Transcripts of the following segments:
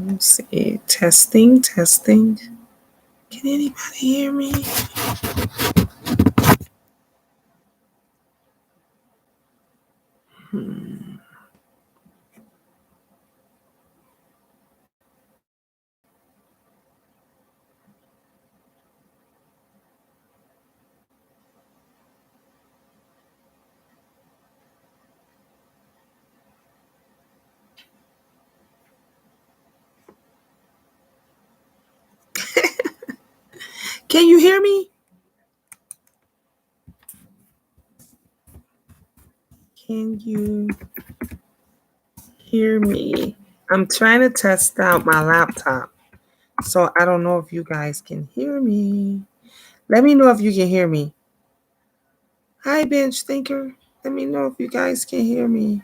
Let's see. Testing, testing. Can anybody hear me? Can you hear me? Can you hear me? I'm trying to test out my laptop. So I don't know if you guys can hear me. Let me know if you can hear me. Hi, Bench Thinker. Let me know if you guys can hear me.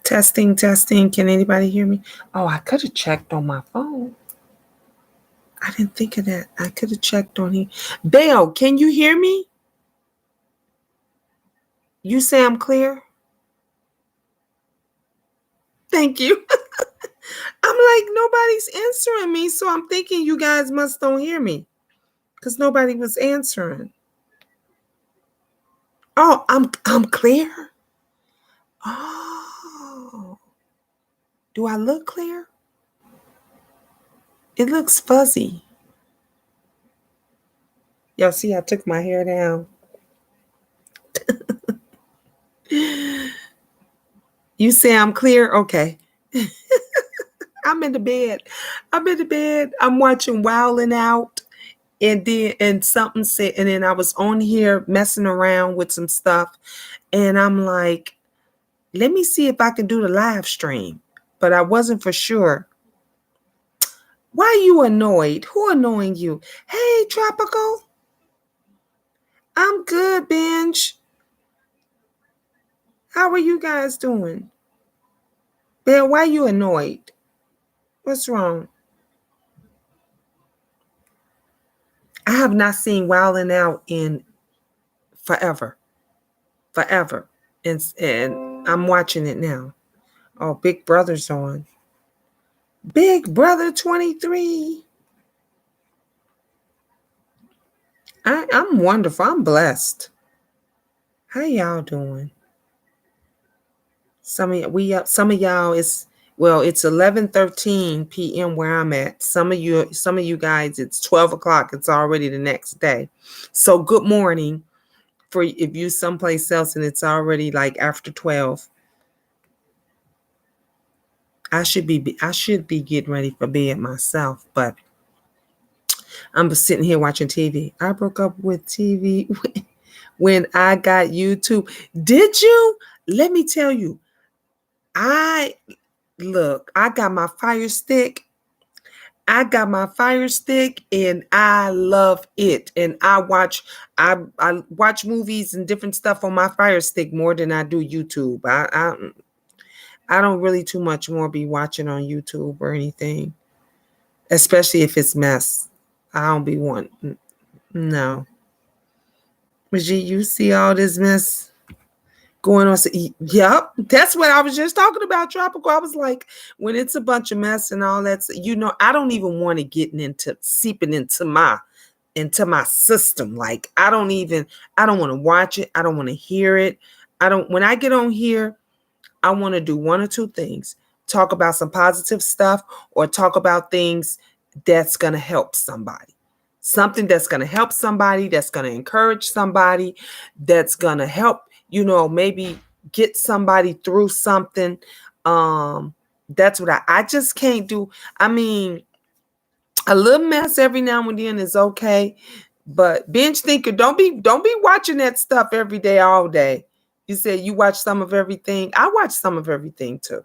Testing, testing. Can anybody hear me? Oh, I could have checked on my phone. I didn't think of that. I could have checked on here. Belle, can you hear me? You say I'm clear? Thank you. I'm like, nobody's answering me, so I'm thinking you guys must don't hear me because nobody was answering. Oh, I'm clear. Oh, do I look clear? It looks fuzzy. Y'all see, I took my hair down. You say I'm clear? Okay. I'm in the bed. I'm in the bed. I'm watching Wildin' Out. And something said, and then I was on here messing around with some stuff. And I'm like, let me see if I can do the live stream. But I wasn't for sure. Why you annoyed? Who annoying you? Hey, Tropical. I'm good, Benj. How are you guys doing? Ben, why you annoyed? What's wrong? I have not seen Wildin' Out in forever. Forever. And I'm watching it now. Oh, Big Brother's on. Big Brother 23. I'm wonderful. I'm blessed. How y'all doing? Some of y'all it's 11:13 p.m. where I'm at. Some of you guys, it's 12 o'clock. It's already the next day. So good morning for if you someplace else and it's already like after 12. I should be getting ready for bed myself, but I'm sitting here watching TV. I broke up with TV when I got YouTube. Did you? Let me tell you. I got my Fire Stick. I got my Fire Stick and I love it. And I watch movies and different stuff on my Fire Stick more than I do YouTube. I don't really too much more be watching on YouTube or anything, especially if it's mess. I don't be wanting. No. But you see all this mess going on. Yep, that's what I was just talking about, Tropical. I was like, when it's a bunch of mess and all that, I don't even want to get into seeping into my system. Like I don't want to watch it. I don't want to hear it. When I get on here, I want to do one or two things. Talk about some positive stuff or talk about things that's going to help somebody. Something that's going to help somebody, that's going to encourage somebody, that's going to help, maybe get somebody through something. That's what I just can't do. I mean, a little mess every now and then is okay, but Bench Thinker, don't be watching that stuff every day, all day. You said you watch some of everything. I watch some of everything too.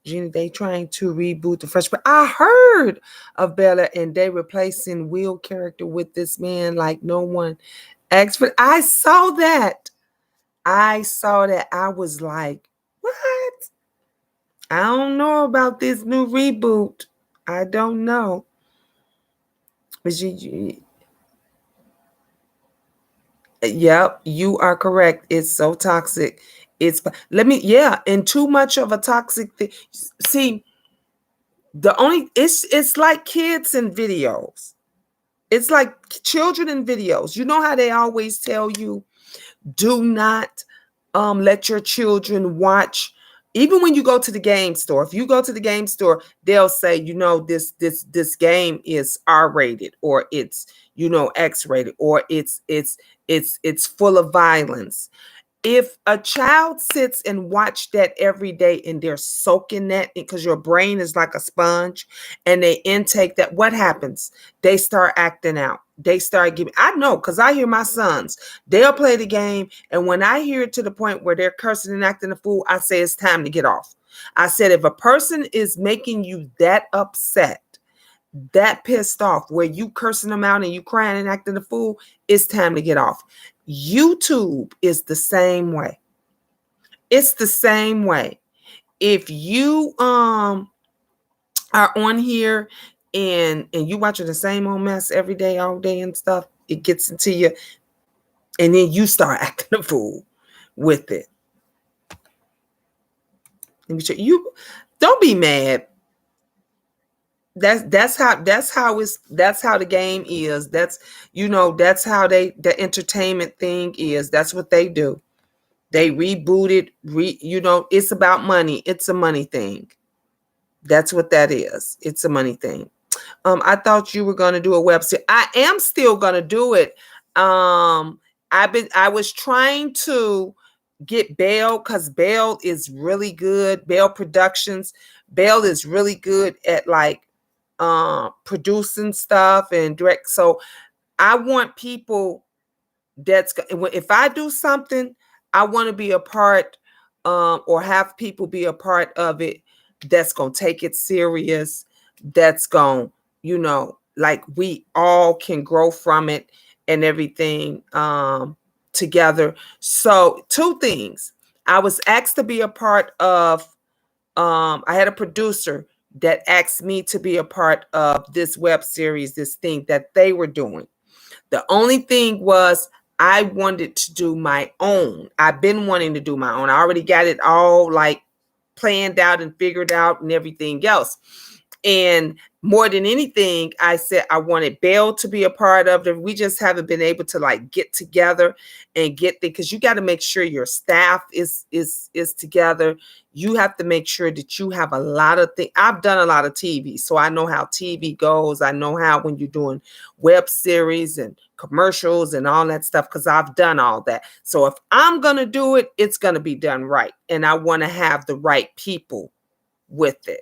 Gina, they trying to reboot the Fresh, but I heard of Bella and they replacing Will character with this man like no one asked for. I saw that. I was like, what? I don't know about this new reboot. I don't know. But Yep, you are correct. It's so toxic. And too much of a toxic thing. See, it's like kids in videos. It's like children in videos. You know how they always tell you, do not let your children watch. Even when you go to the game store, if you go to the game store, they'll say, this game is R-rated, or it's, X-rated, or it's full of violence. If a child sits and watch that every day and they're soaking that, because your brain is like a sponge, and they intake that, what happens? They start acting out. They start giving, I know, because I hear my sons, they'll play the game, and when I hear it to the point where they're cursing and acting a fool, I say it's time to get off. I said, if a person is making you that upset, that pissed off, where you cursing them out and you crying and acting a fool, it's time to get off. YouTube is the same way. It's the same way. If you are on here and you watching the same old mess every day, all day and stuff, it gets into you, and then you start acting a fool with it. Let me show you. Don't be mad. That's how the game is. That's how the entertainment thing is. That's what they do. They reboot it. It's about money. It's a money thing. That's what that is. It's a money thing. I thought you were going to do a web series. I am still going to do it. I was trying to get Bell, because Bell is really good. Bell Productions. Bell is really good at like producing stuff and direct. So I want people if I do something, I want to be a part, or have people be a part of it that's going to take it serious, that's going, like we all can grow from it and everything together. So 2 things. I was asked to be a part of, I had a producer that asked me to be a part of this web series, this thing that they were doing. The only thing was, I wanted to do my own. I've been wanting to do my own. I already got it all like planned out and figured out and everything else. And more than anything, I said I wanted Belle to be a part of it. We just haven't been able to like get together and get there, because you got to make sure your staff is together. You have to make sure that you have a lot of things. I've done a lot of TV, so I know how TV goes. I know how when you're doing web series and commercials and all that stuff, because I've done all that. So if I'm going to do it, it's going to be done right. And I want to have the right people with it.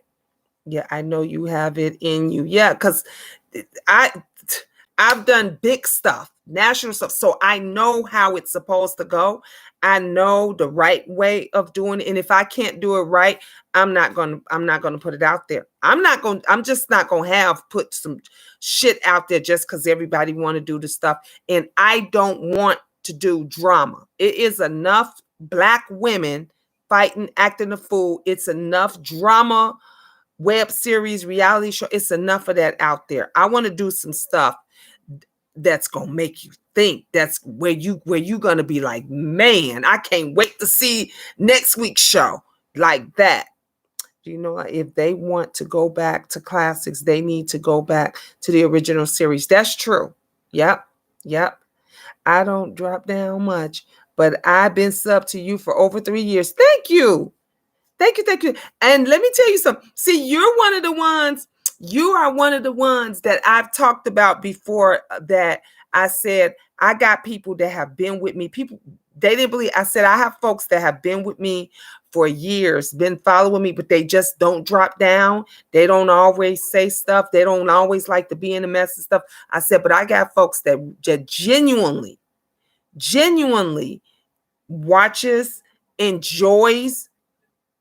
Yeah, I know you have it in you. Yeah, because I've done big stuff, national stuff. So I know how it's supposed to go. I know the right way of doing it. And if I can't do it right, I'm not gonna put it out there. I'm just not gonna put some shit out there just because everybody want to do the stuff. And I don't want to do drama. It is enough Black women fighting, acting a fool. It's enough drama, web series, reality show. It's enough of that out there. I want to do some stuff that's gonna make you think. That's where you gonna be like, man, I can't wait to see next week's show, like that. If they want to go back to classics, they need to go back to the original series. That's true. Yep. I don't drop down much, but I've been sub to you for over 3 years. Thank you. And let me tell you something. See, you are one of the ones that I've talked about before, that I said, I got people that have been with me. People, they didn't believe. I said, I have folks that have been with me for years, been following me, but they just don't drop down. They don't always say stuff. They don't always like to be in the mess and stuff. I said, but I got folks that genuinely watches, enjoys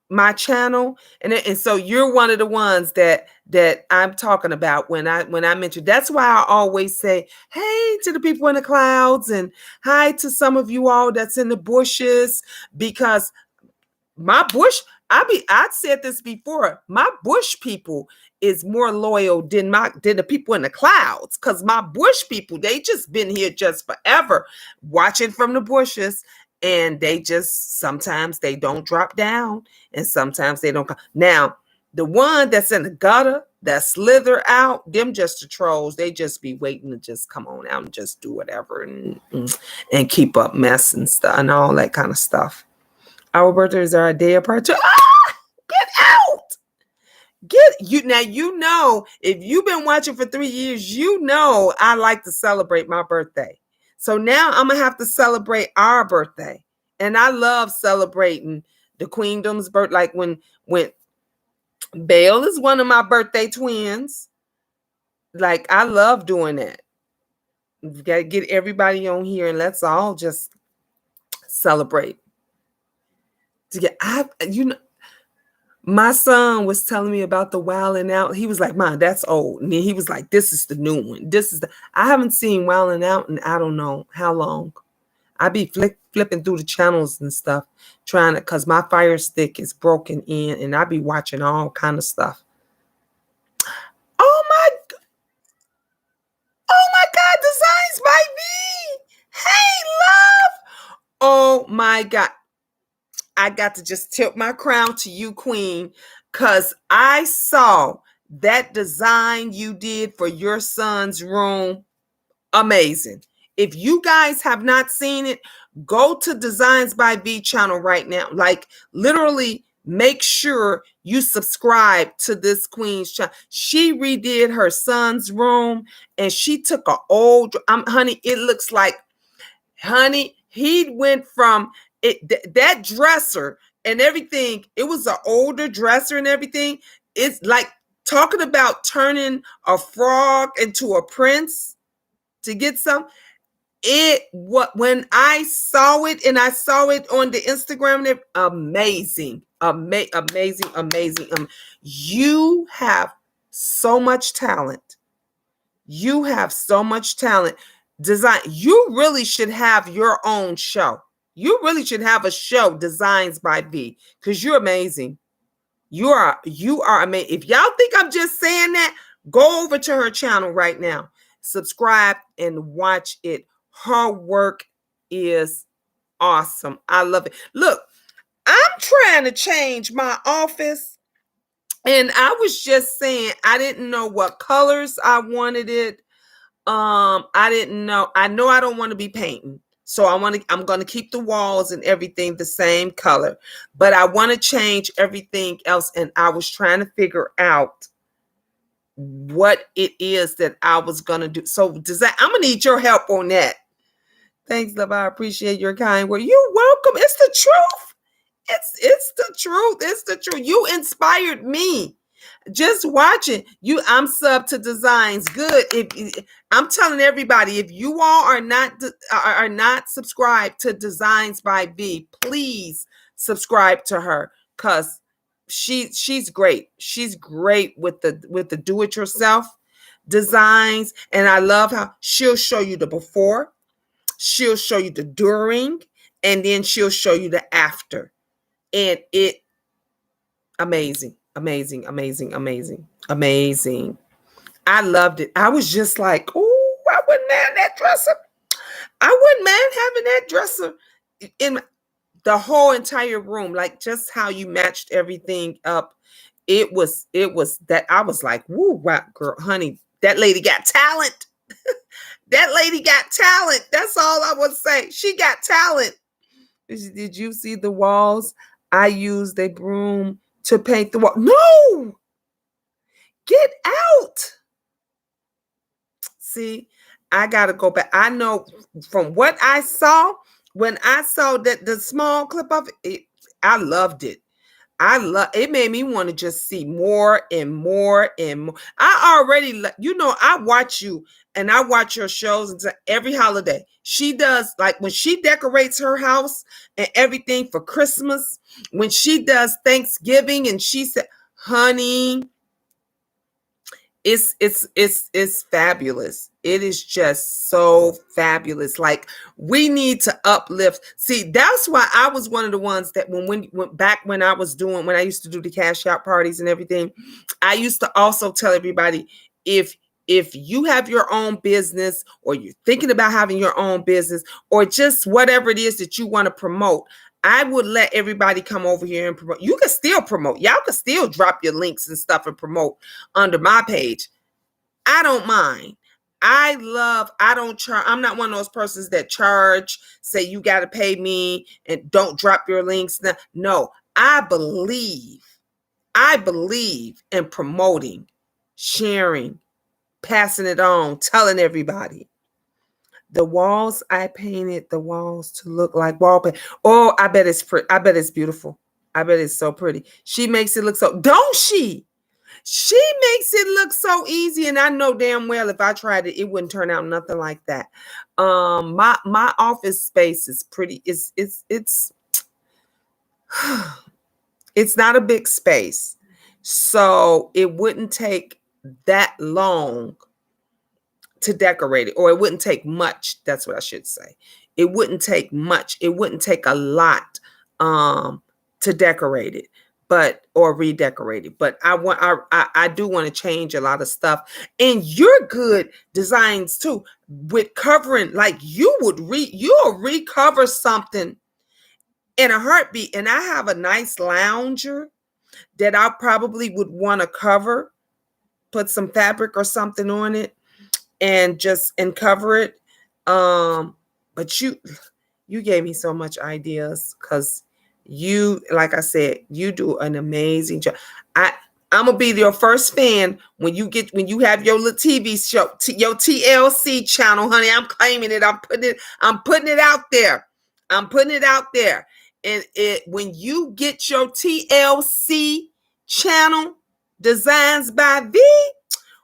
my channel, and so you're one of the ones that I'm talking about when I mention. That's why I always say hey to the people in the clouds, and hi to some of you all that's in the bushes, because my bush, I said this before. My bush people is more loyal than the people in the clouds. Cause my bush people, they just been here just forever, watching from the bushes. And they just sometimes they don't drop down, and sometimes they don't come. Now, the one that's in the gutter that slither out, them just the trolls. They just be waiting to just come on out and just do whatever and keep up mess and stuff and all that kind of stuff. Our birthdays are a day apart too. Get out! Get you now. You know, if you've been watching for 3 years, you know I like to celebrate my birthday. So now I'm gonna have to celebrate our birthday, and I love celebrating the Queendom's birth. Like when Belle is one of my birthday twins. Like I love doing that. You gotta get everybody on here, and let's all just celebrate. To get my son was telling me about the Wildin' Out. He was like, "Mom, that's old." And then he was like, "This is the new one. I haven't seen Wildin' Out in I don't know how long. I be flipping through the channels and stuff, trying to, cause my Fire Stick is broken in, and I be watching all kind of stuff. Oh my God, Designs by V. Hey, love. Oh my God. I got to just tip my crown to you, Queen, because I saw that design you did for your son's room. Amazing. If you guys have not seen it, go to Designs by V channel right now. Like literally make sure you subscribe to this Queen's channel. She redid her son's room, and she took an old, honey, it looks like, honey, he went from that dresser and everything. It was an older dresser and everything. It's like talking about turning a frog into a prince to get some. When I saw it, and I saw it on the Instagram, amazing. You have so much talent. You have so much talent. Design. You really should have your own show. You really should have a show, Designs by V, because you're amazing. You are amazing. If y'all think I'm just saying that, go over to her channel right now. Subscribe and watch it. Her work is awesome. I love it. Look, I'm trying to change my office, and I was just saying I didn't know what colors I wanted it. I didn't know. I know I don't want to be painting. So I'm going to keep the walls and everything the same color, but I want to change everything else. And I was trying to figure out what it is that I was going to do. So I'm going to need your help on that. Thanks, love. I appreciate your kind word. You're welcome. It's the truth. It's the truth. It's the truth. You inspired me. Just watching you, I'm sub to Designs. Good. If I'm telling everybody, if you all are not subscribed to Designs by V, please subscribe to her, because she's great. She's great with the do-it-yourself designs, and I love how she'll show you the before, she'll show you the during, and then she'll show you the after, and it amazing. Amazing. I loved it. I was just like, oh, I wouldn't mind that dresser. I wouldn't mind having that dresser in the whole entire room. Like just how you matched everything up. It was that I was like, woo, wow, girl, honey, that lady got talent. That lady got talent. That's all I would say. She got talent. Did you see the walls? I used a broom to paint the wall. No, get out. See, I gotta go back. I know from what I saw, when I saw that the small clip of it, I loved it. It made me want to just see more and more and more. I already, I watch you and I watch your shows every holiday. She does, like when she decorates her house and everything for Christmas, when she does Thanksgiving, and she said, honey, It's fabulous. It is just so fabulous. Like, we need to uplift. See, that's why I was one of the ones that when back when I was doing, when I used to do the cash out parties and everything, I used to also tell everybody, if you have your own business, or you're thinking about having your own business, or just whatever it is that you want to promote, I would let everybody come over here and promote. You can still promote. Y'all can still drop your links and stuff and promote under my page. I don't mind. I don't charge. I'm not one of those persons that charge, say you got to pay me and don't drop your links. No, I believe in promoting, sharing, passing it on, telling everybody. The walls, I painted the walls to look like wallpaper. Oh, I bet it's pretty. I bet it's beautiful. I bet it's so pretty. She makes it look so, don't she? She makes it look so easy, and I know damn well if I tried it, it wouldn't turn out nothing like that. My office space is pretty. It's it's not a big space, so it wouldn't take that long to decorate it, or it wouldn't take much. That's what I should say. It wouldn't take much. It wouldn't take a lot to decorate it, but or redecorate it. But I do want to change a lot of stuff. And you're good designs too, with covering, like you'll recover something in a heartbeat. And I have a nice lounger that I probably would want to cover, put some fabric or something on it, and cover it. But you gave me so much ideas, because you, like I said, you do an amazing job. I'm gonna be your first fan when you have your little TV show, your TLC channel, honey. I'm claiming it. I'm putting it out there. I'm putting it out there. And when you get your TLC channel, Designs by V,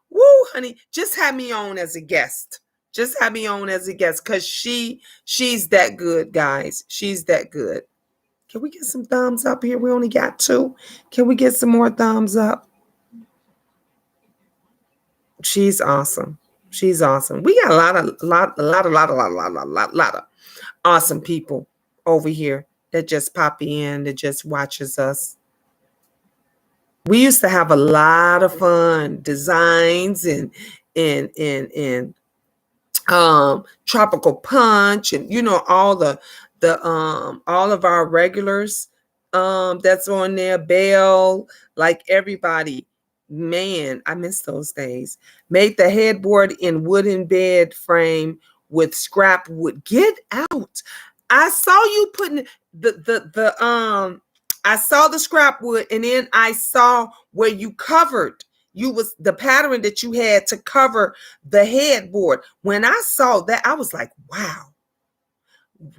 woo, honey, just have me on as a guest. Just have me on as a guest, because she's that good, guys. She's that good. Can we get some thumbs up here? We only got 2. Can we get some more thumbs up? She's awesome. She's awesome. We got a lot of awesome people over here that just pop in, that just watches us. We used to have a lot of fun, designs and tropical punch, and all of our regulars that's on there, Bell, like everybody. Man, I miss those days. Made the headboard in wooden bed frame with scrap wood. Get out. I saw you putting I saw the scrap wood, and then I saw where you covered. You was the pattern that you had to cover the headboard. When I saw that, I was like, wow,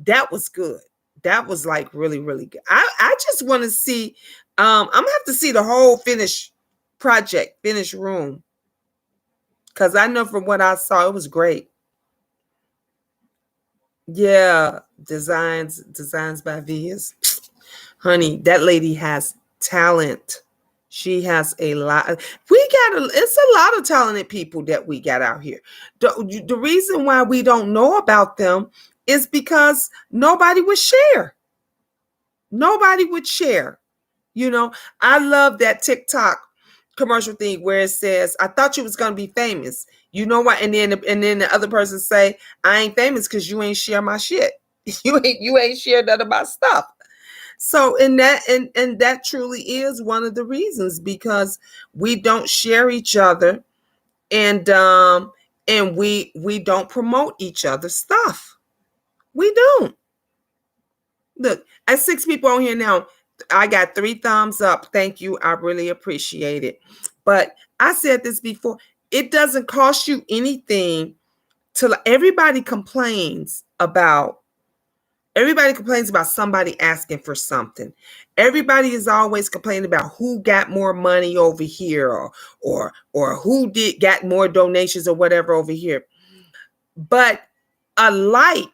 that was good. That was like really, really good. I just want to see, I'm gonna have to see the whole finished room. Because I know from what I saw, it was great. Yeah, designs by V is, honey, that lady has talent. She has a lot. It's a lot of talented people that we got out here. The reason why we don't know about them is because nobody would share. Nobody would share. I love that TikTok commercial thing where it says, I thought you was going to be famous. You know what? And then the other person say, I ain't famous because you ain't share my shit. You ain't shared none of my stuff. So that truly is one of the reasons, because we don't share each other, and we don't promote each other's stuff. We don't. Look, at 6 people on here now. I got 3 thumbs up. Thank you. I really appreciate it. But I said this before. It doesn't cost you anything everybody complains about somebody asking for something. Everybody is always complaining about who got more money over here, or who got more donations or whatever over here. But a like,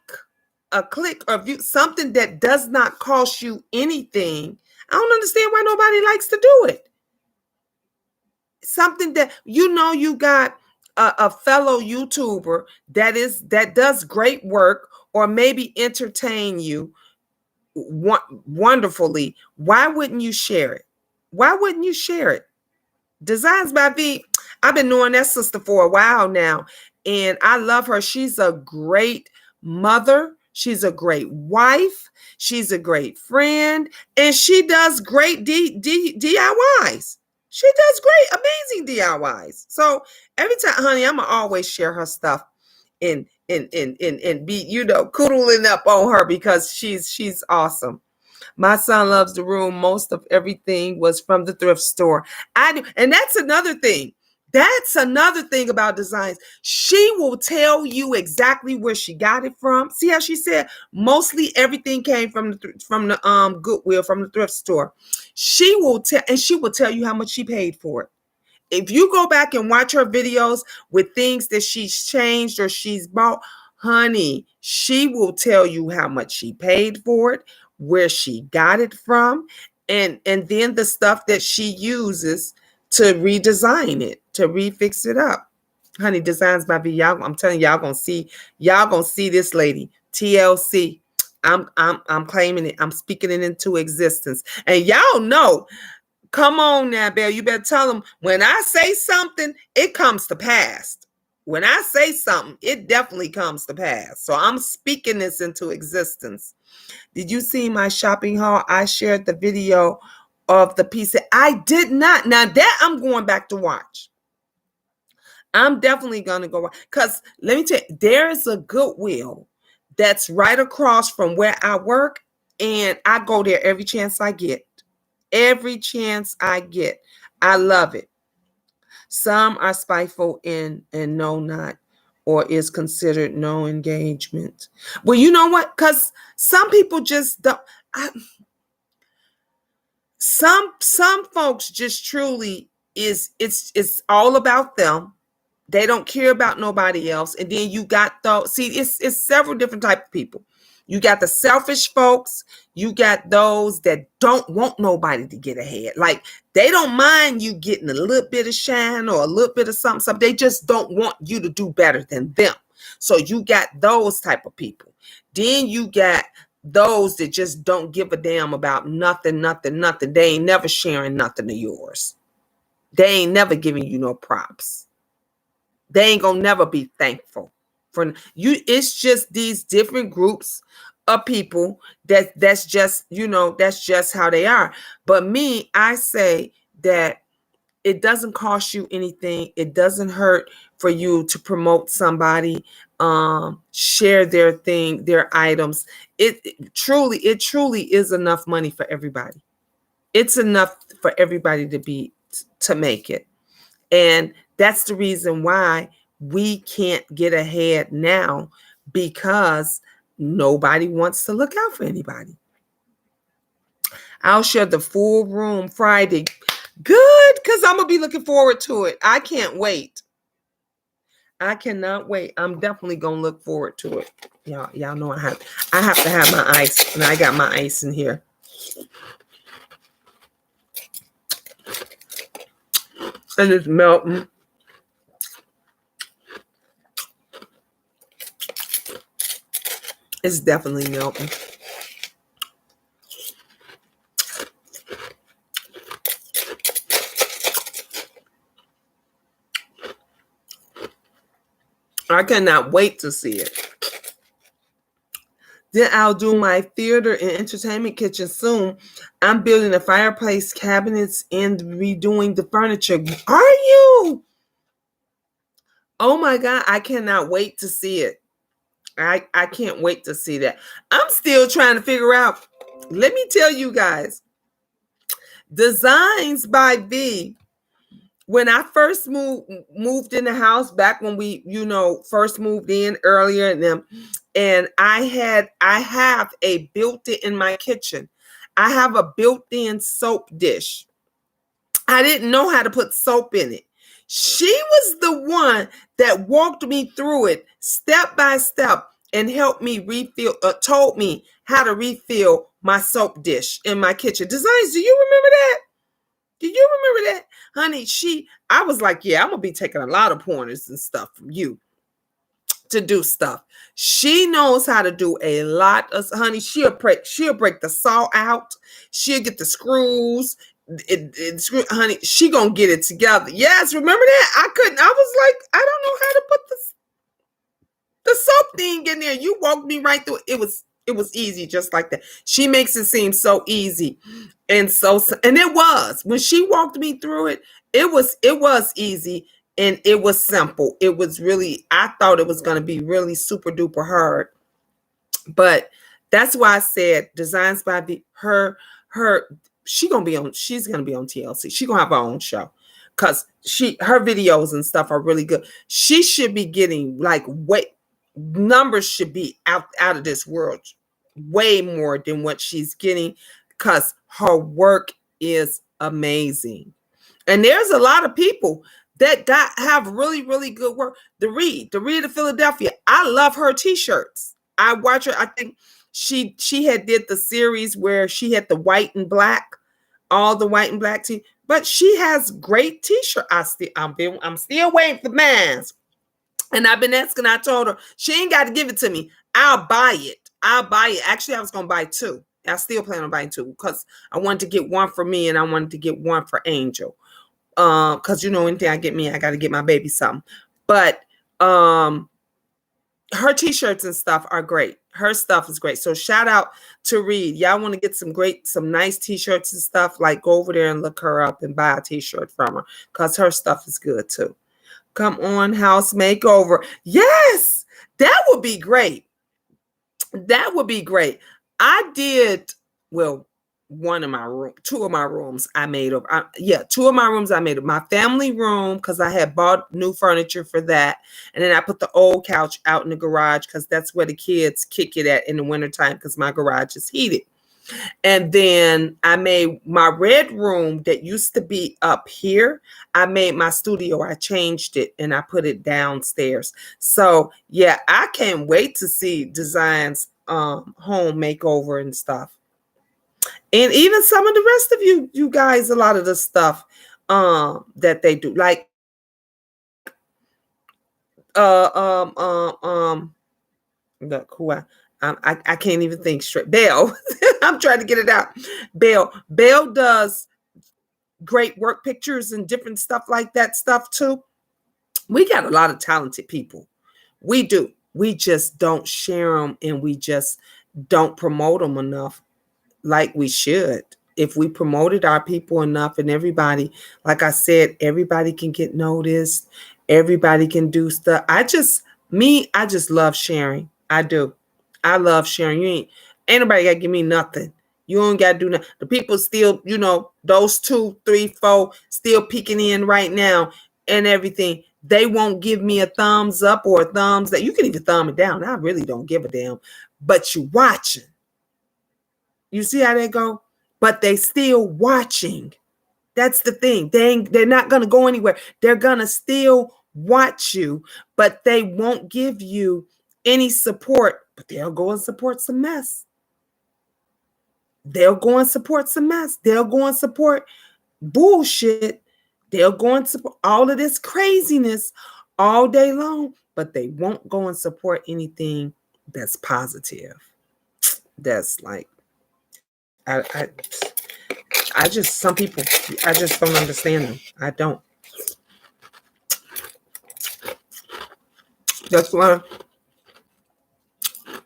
a click, or view, something that does not cost you anything, I don't understand why nobody likes to do it. something that you got a fellow YouTuber that does great work, or maybe entertain you wonderfully. Why wouldn't you share it? Why wouldn't you share it? Designs by V, I've been knowing that sister for a while now, and I love her. She's a great mother. She's a great wife. She's a great friend, and she does great DIYs. She does great, amazing DIYs. So every time, honey, I'm gonna always share her stuff and be, coodling up on her, because she's awesome. My son loves the room. Most of everything was from the thrift store. I do. And that's another thing. That's another thing about designs. She will tell you exactly where she got it from. See how she said mostly everything came from the Goodwill, from the thrift store. She will tell you how much she paid for it. If you go back and watch her videos with things that she's changed or she's bought, honey, she will tell you how much she paid for it, where she got it from, and then the stuff that she uses to redesign it, to refix it up. Honey, Designs by V, y'all, I'm telling y'all gonna see this lady, TLC. I'm claiming it. I'm speaking it into existence. And y'all know, come on now, Belle. You better tell them, when I say something, it comes to pass. When I say something, it definitely comes to pass. So I'm speaking this into existence. Did you see my shopping haul? I shared the video of the piece. I did not. Now that I'm going back to watch. I'm definitely going to go watch. Because let me tell you, there's a Goodwill that's right across from where I work. And I go there every chance I get. Every chance I get. I love it. Some are spiteful and no not, or is considered no engagement. Well, you know what? Because some people just don't. Some folks just truly it's all about them. They don't care about nobody else. And then you got those. See, it's several different type of people. You got the selfish folks. You got those that don't want nobody to get ahead. Like, they don't mind you getting a little bit of shine or a little bit of something. They just don't want you to do better than them. So you got those type of people. Then you got those that just don't give a damn about nothing. They ain't never sharing nothing of yours. They ain't never giving you no props. They ain't gonna never be thankful for you. It's just these different groups of people that's just, that's just how they are. But me, I say that it doesn't cost you anything. It doesn't hurt for you to promote somebody, share their thing, their items. It truly is enough money for everybody. It's enough for everybody to make it. And that's the reason why we can't get ahead now, because nobody wants to look out for anybody. I'll share the full room Friday. Good, because I'm going to be looking forward to it. I can't wait. I cannot wait. I'm definitely going to look forward to it. Y'all know I have to have my ice, and I got my ice in here. And it's melting. It's definitely melting. I cannot wait to see it. Then I'll do my theater and entertainment kitchen soon. I'm building the fireplace cabinets and redoing the furniture. Are you? Oh my God, I cannot wait to see it. I can't wait to see that. I'm still trying to figure out. Let me tell you guys. Designs by V. When I first moved in the house, back when we, first moved in earlier than them, and I have a built-in in my kitchen. I have a built-in soap dish. I didn't know how to put soap in it. She was the one that walked me through it step by step and helped me refill, told me how to refill my soap dish in my kitchen. Designs, do you remember that? Do you remember that? Honey, I was like, yeah, I'm going to be taking a lot of pointers and stuff from you to do stuff. She knows how to do a lot of, honey. She'll break the saw out. She'll get the screws. Honey, she gonna get it together. Yes, remember that? I was like, I don't know how to put the soap thing in there. You walked me right through it. It was easy, just like that. She makes it seem so easy, and it was when she walked me through it. It was easy, and it was simple. It was really. I thought it was going to be really super duper hard, but that's why I said designs by her. She's gonna be on TLC. She's gonna have her own show because her videos and stuff are really good. She should be getting like numbers should be out of this world, way more than what she's getting, because her work is amazing. And there's a lot of people that have really, really good work. The Reed of Philadelphia. I love her t-shirts. I watch her. I think she had did the series where she had the white and black, all the white and black tee. But she has great t-shirt. I'm still waiting for mine. And I've been asking. I told her she ain't got to give it to me. I'll buy it. Actually, I was gonna buy two. I still plan on buying two because I wanted to get one for me and I wanted to get one for Angel. Because anything I get me, I got to get my baby something. But her t-shirts and stuff are great. Her stuff is great. So shout out to Reed. Y'all want to get some nice t-shirts and stuff, like go over there and look her up and buy a t-shirt from her, because her stuff is good too. Come on, house makeover. Yes, that would be great. That would be great. I did, well, two of my rooms I made over. Two of my rooms I made up. My family room, because I had bought new furniture for that. And then I put the old couch out in the garage because that's where the kids kick it at in the wintertime, because my garage is heated. And then I made my red room that used to be up here. I made my studio. I changed it and I put it downstairs. So yeah, I can't wait to see Designs home makeover and stuff. And even some of the rest of you guys, a lot of the stuff that they do, like look who I can't even think straight. Belle. I'm trying to get it out. Belle does great work pictures and different stuff like that stuff too. We got a lot of talented people. We do. We just don't share them, and we just don't promote them enough like we should. If we promoted our people enough, and everybody, like I said, everybody can get noticed. Everybody can do stuff. I just love sharing. I do. I love sharing. Ain't nobody got to give me nothing. You don't got to do nothing. The people still, those 2, 3, 4 still peeking in right now and everything. They won't give me a thumbs up or a thumbs down. You can even thumb it down. I really don't give a damn. But you watching. You see how they go? But they still watching. That's the thing. They're not going to go anywhere. They're going to still watch you, but they won't give you any support. But they'll go and support some mess. They'll go and support some mess. They'll go and support bullshit. They'll go and support all of this craziness all day long, but they won't go and support anything that's positive. That's like, I just, some people, I just don't understand them. I don't. That's why,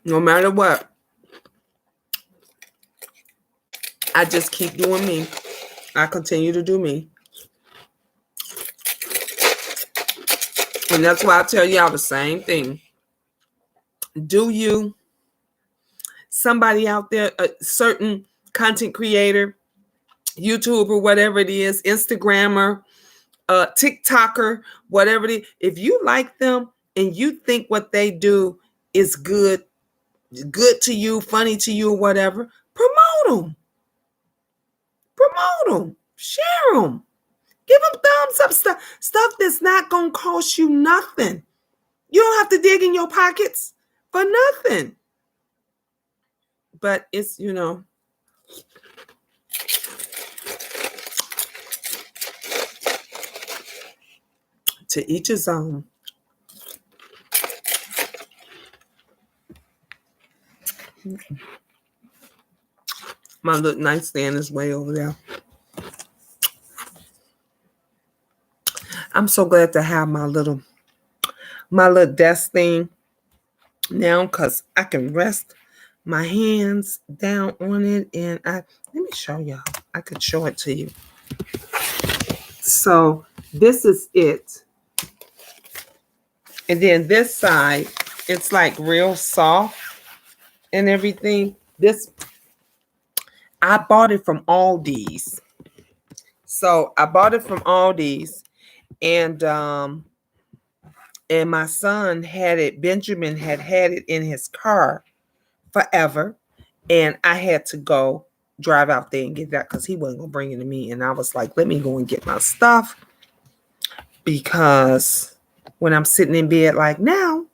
no matter what, I just keep doing me. I continue to do me. And that's why I tell y'all the same thing. Do you, somebody out there, a certain content creator, YouTuber, whatever it is, Instagrammer, TikToker, whatever it is, if you like them and you think what they do is good to you, funny to you, or whatever, promote them. Promote them. Share them. Give them thumbs up. Stuff that's not going to cost you nothing. You don't have to dig in your pockets for nothing. But it's, To each his own. My little nightstand is way over there. I'm so glad to have my little desk thing now, because I can rest my hands down on it. And let me show y'all. I could show it to you. So this is it. And then this side, it's like real soft and everything. This, I bought it from Aldi's. So I bought it from Aldi's, and my son had it. Benjamin had it in his car forever, and I had to go drive out there and get that because he wasn't gonna bring it to me. And I was like, let me go and get my stuff, because when I'm sitting in bed like now,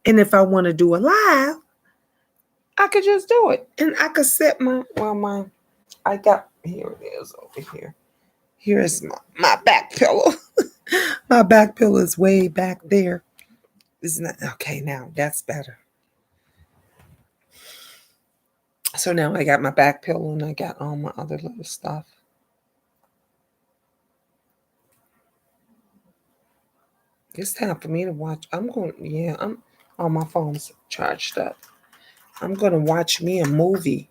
and if I want to do a live, I could just do it, and I could set my I got, here it is over here. Here is my back pillow. My back pillow is way back there. Isn't that okay? Now that's better. So now I got my back pillow and I got all my other little stuff. It's time for me to watch. I'm on my phone's charged up. I'm gonna watch me a movie.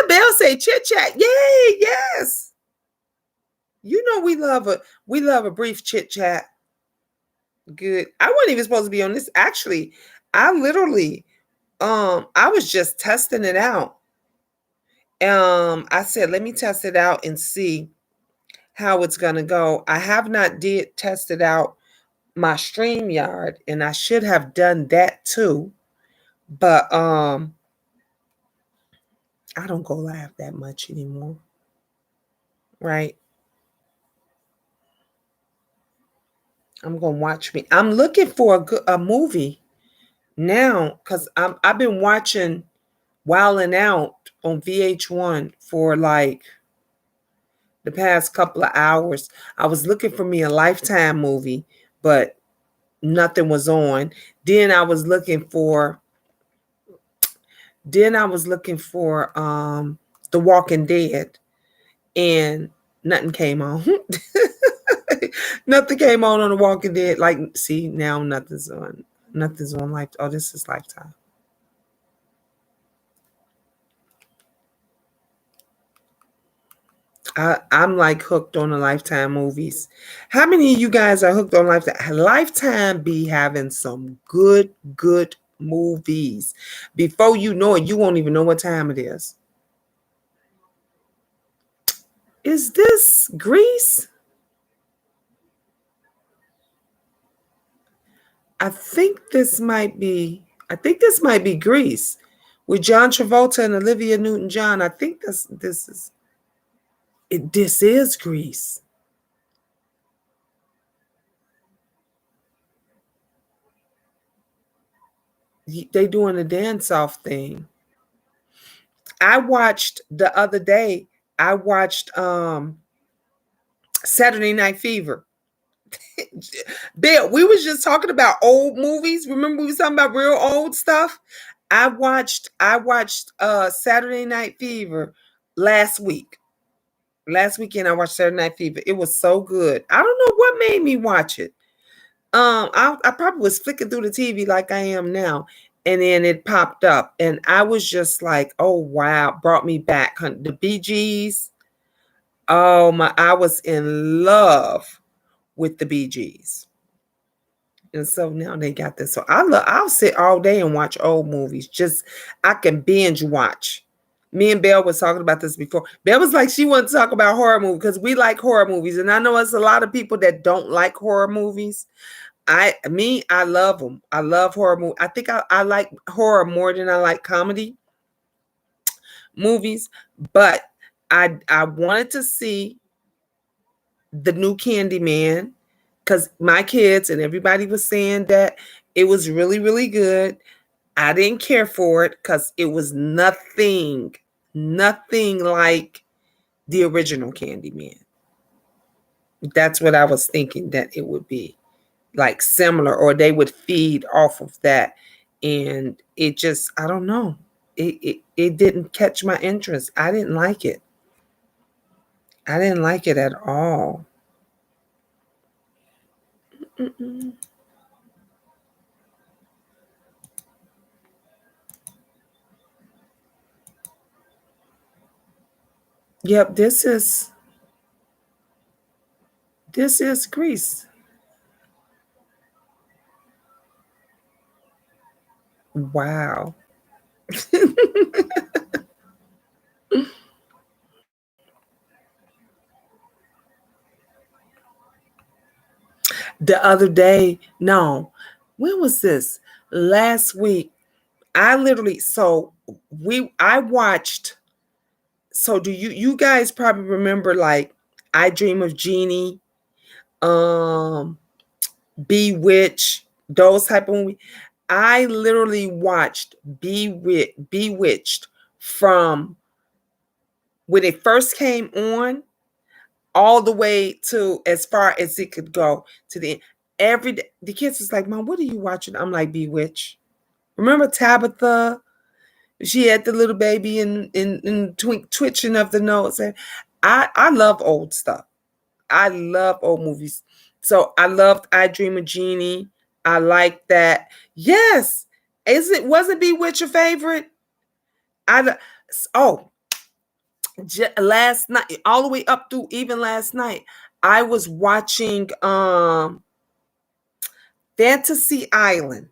Belle say chit chat. Yay, yes. You know we love a brief chit chat. Good. I wasn't even supposed to be on this. Actually, I literally I was just testing it out. I said, let me test it out and see how it's gonna go. I have not tested out my StreamYard, and I should have done that too. But I don't go live that much anymore. Right? I'm gonna watch me. I'm looking for a movie now, because I've been watching Wildin' Out on VH1 for like the past couple of hours. I was looking for me a Lifetime movie, but nothing was on. Then I was looking for The Walking Dead, and nothing came on. Nothing came on The Walking Dead. Like, see, now nothing's on. Nothing's on Life. Oh, this is Lifetime. I'm like hooked on the Lifetime movies. How many of you guys are hooked on Lifetime? Lifetime be having some good movies. Before you know it, you won't even know what time it is. Is this Grease? I think this might be Grease with John Travolta and Olivia Newton-John. I think this is Grease. They doing a dance-off thing. I watched the other day, Saturday Night Fever. Bill, we was just talking about old movies. Remember we was talking about real old stuff? I watched Saturday Night Fever last week. Last weekend I watched Saturday Night Fever. It was so good. I don't know what made me watch it. I probably was flicking through the TV like I am now, and then it popped up, and I was just like, "Oh wow!" Brought me back. The Bee Gees. Oh my! I was in love with the Bee Gees, and so now they got this. So I'll sit all day and watch old movies. Just I can binge watch. Me and Belle was talking about this before. Belle was like, she wanted to talk about horror movies because we like horror movies, and I know it's a lot of people that don't like horror movies. I love them. I love horror movies. I think I like horror more than I like comedy movies. But I wanted to see the new Candyman because my kids and everybody was saying that it was really, really good. I didn't care for it because it was nothing like the original Candyman. That's what I was thinking that it would be like similar, or they would feed off of that. And it just, I don't know. It didn't catch my interest. I didn't like it. I didn't like it at all. Mm-mm. Yep, this is Greece. Wow. The other day, no, when was this? Last week. I literally, so I watched, so do you guys probably remember like I Dream of Jeannie, um, Bewitched, those type of movies. I literally watched Bewitched from when it first came on all the way to as far as it could go to the end. Every day, the kids was like, "Mom, what are you watching?" I'm like, "Bewitched." Remember Tabitha? She had the little baby and twitching of the nose. And I love old stuff. I love old movies. So I loved I Dream of Jeannie. I like that. Yes. Wasn't Bewitched your favorite? I oh last night, all the way up through even last night, I was watching Fantasy Island.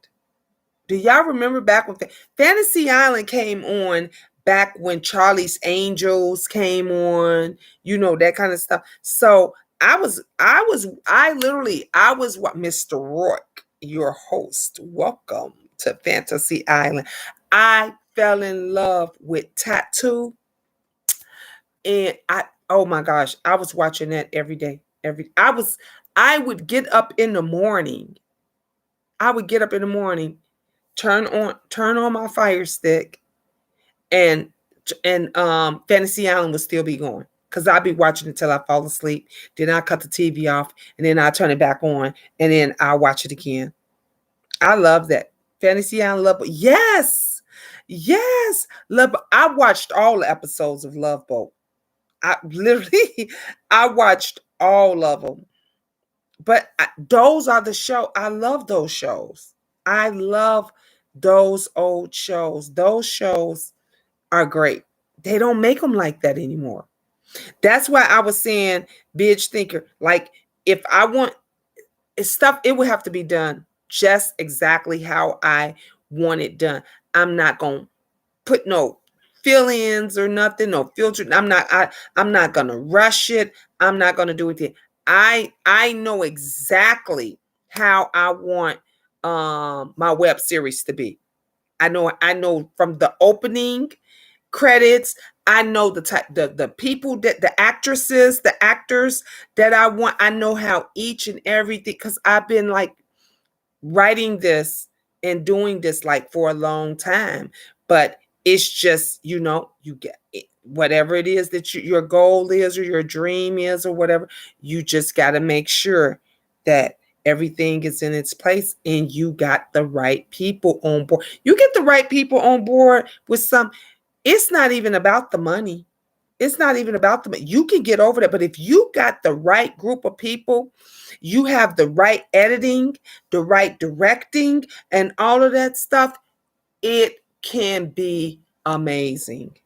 Do y'all remember back when Fantasy Island came on, back when Charlie's Angels came on, that kind of stuff. So I was what Mr. Rourke, your host. Welcome to Fantasy Island. I fell in love with Tattoo, and oh my gosh, I was watching that every day. I would get up in the morning. I would get up in the morning, turn on my Fire Stick, and Fantasy Island would still be going because I'd be watching until I fall asleep. Then I cut the TV off, and then I turn it back on, and then I watch it again. I love that Fantasy Island. Love, yes, yes, love. I watched all the episodes of Love Boat. I literally, I watched all of them. But those are the show. I love those shows. I love those old shows. Those shows are great. They don't make them like that anymore. That's why I was saying, bitch thinker. Like, if I want stuff, it would have to be done just exactly how I want it done. I'm not gonna put no fill-ins or nothing, no filter. I'm not gonna rush it. I'm not gonna do it. I know exactly how I want my web series to be. I know from the opening credits. I know the type, the people, that the actresses, the actors that I want. I know how each and everything, because I've been like writing this and doing this like for a long time. But it's just, you get it, whatever it is that your goal is, or your dream is, or whatever. You just got to make sure that everything is in its place and you got the right people on board. You get the right people on board with some. It's not even about the money. It's not even about the money. You can get over that. But if you got the right group of people, you have the right editing, the right directing, and all of that stuff, it can be amazing.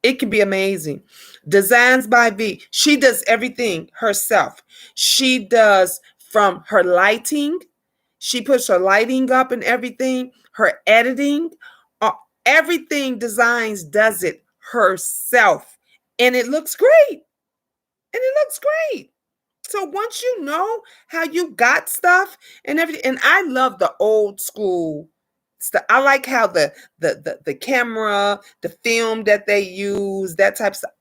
It can be amazing. Designs by V. She does everything herself. She does from her lighting. She puts her lighting up and everything, her editing, uh, everything Designs does it herself. And it looks great. And it looks great. So once you know how you got stuff and everything, and I love the old school stuff. I like how the camera, the film that they use, that type of stuff.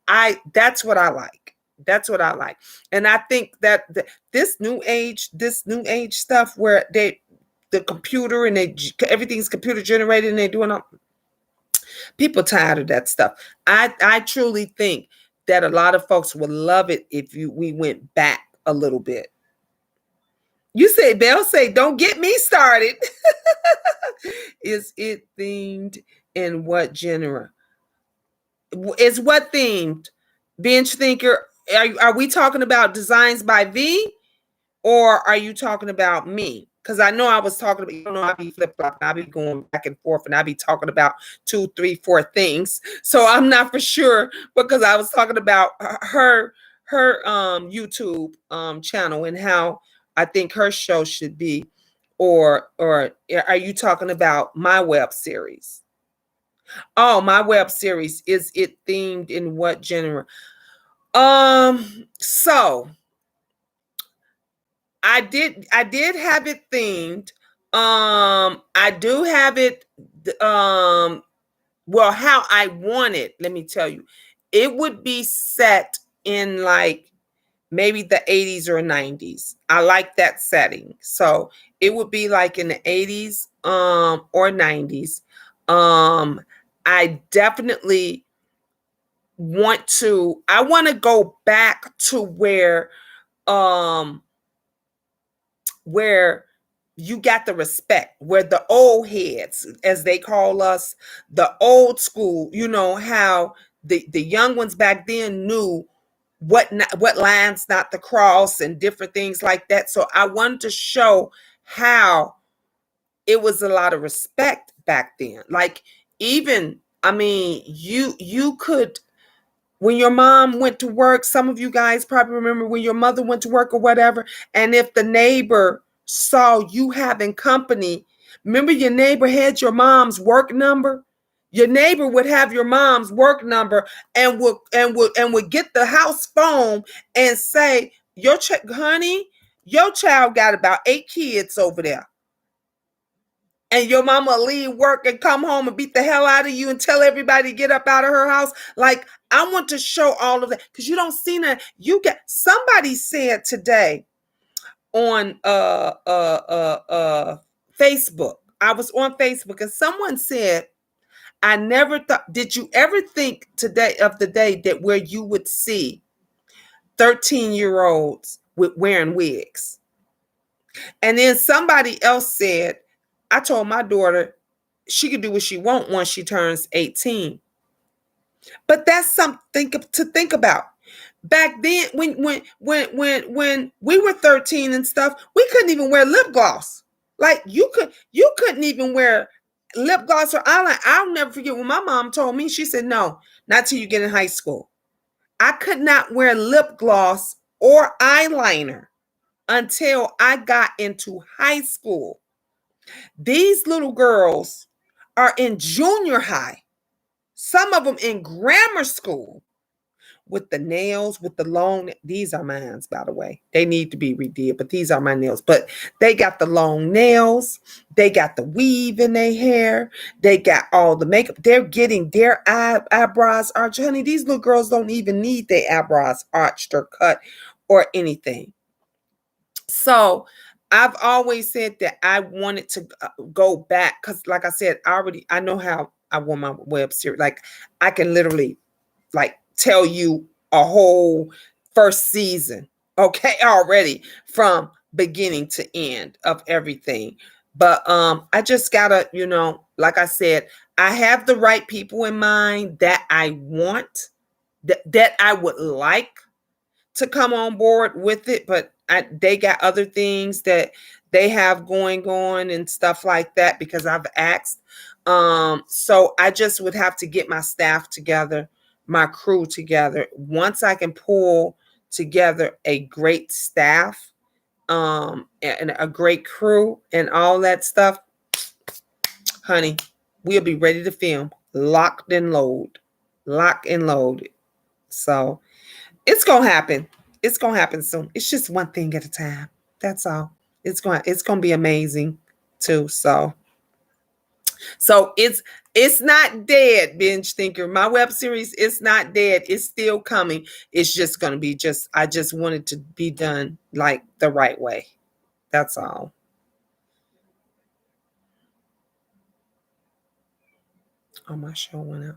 That's what I like. That's what I like. And I think that this new age stuff where the computer and everything's computer generated and they're doing all, people tired of that stuff. I truly think that a lot of folks would love it if we went back a little bit. You say, Belle say, don't get me started. Is it themed in what genre? Is what themed? Bench thinker. Are we talking about designs by V? Or are you talking about me? Because I know I was talking about, you know, I be flip flopping, I be going back and forth, and I be talking about 2, 3, 4 things. So I'm not for sure because I was talking about her YouTube channel and how I think her show should be, or are you talking about my web series? Oh, my web series, is it themed in what genre? So I did have it themed. I do have it well, how I want it, let me tell you. It would be set in like maybe the 80s or 90s. I like that setting. So it would be like in the 80s or 90s. I definitely I want to go back to um where you got the respect, where the old heads, as they call us, the old school, you know, how the young ones back then knew what lines not to cross and different things like that. So I wanted to show how it was a lot of respect back then. Like, even, I mean, you could, when your mom went to work, some of you guys probably remember when your mother went to work or whatever, and if the neighbor saw you having company, remember your neighbor had your mom's work number? Your neighbor would have your mom's work number and would get the house phone and say, honey, your child got about 8 kids over there. And your mama leave work and come home and beat the hell out of you and tell everybody to get up out of her house. Like, I want to show all of that because you don't see that. Somebody said today on Facebook. I was on Facebook and someone said, I never thought, did you ever think today of the day that where you would see 13-year-olds wearing wigs? And then somebody else said, I told my daughter she can do what she want once she turns 18. But that's something to think about. Back then, when we were 13 and stuff, we couldn't even wear lip gloss. Like, you couldn't even wear lip gloss or eyeliner. I'll never forget when my mom told me, she said, no, not till you get in high school. I could not wear lip gloss or eyeliner until I got into high school. These little girls are in junior high, some of them in grammar school, with the nails, with the long, these are mine, by the way. They need to be redid, but these are my nails. But they got the long nails, they got the weave in their hair, they got all the makeup. They're getting their eyebrows arched. Honey, these little girls don't even need their eyebrows arched or cut or anything. So I've always said that I wanted to go back because, like I said, I know how I want my web series. Like, I can literally like tell you a whole first season, okay, already from beginning to end of everything. But I just gotta, like I said, I have the right people in mind that I want, that I would like to come on board with it, but they got other things that they have going on and stuff like that because I've asked. So I just would have to get my staff together, my crew together. Once I can pull together a great staff, and a great crew and all that stuff, honey, we'll be ready to film, locked and loaded. So it's gonna happen. It's gonna happen soon. It's just one thing at a time. That's all. It's gonna be amazing too. So it's not dead, binge thinker. My web series is not dead. It's still coming. It's just gonna be I just want it to be done like the right way. That's all. Oh, my show went out.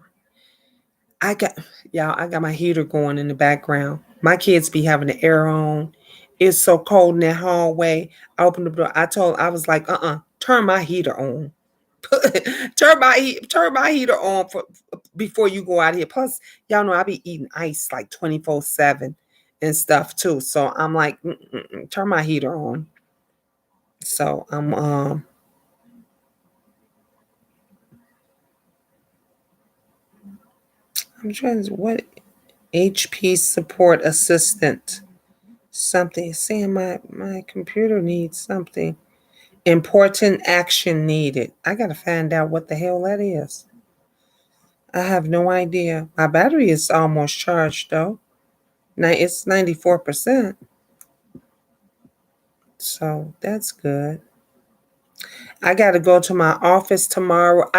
I got my heater going in the background. My kids be having the air on It's so cold in that hallway. I opened the door. I was like, turn my heater on. Turn my heater on before you go out here. Plus, y'all know I be eating ice like 24/7 and stuff too. So I'm like, turn my heater on. So I'm trying to what HP support assistant. Something saying my computer needs something. Important action needed. I gotta find out what the hell that is. I have no idea. My battery is almost charged though. Now it's 94%. So that's good. I gotta go to my office tomorrow.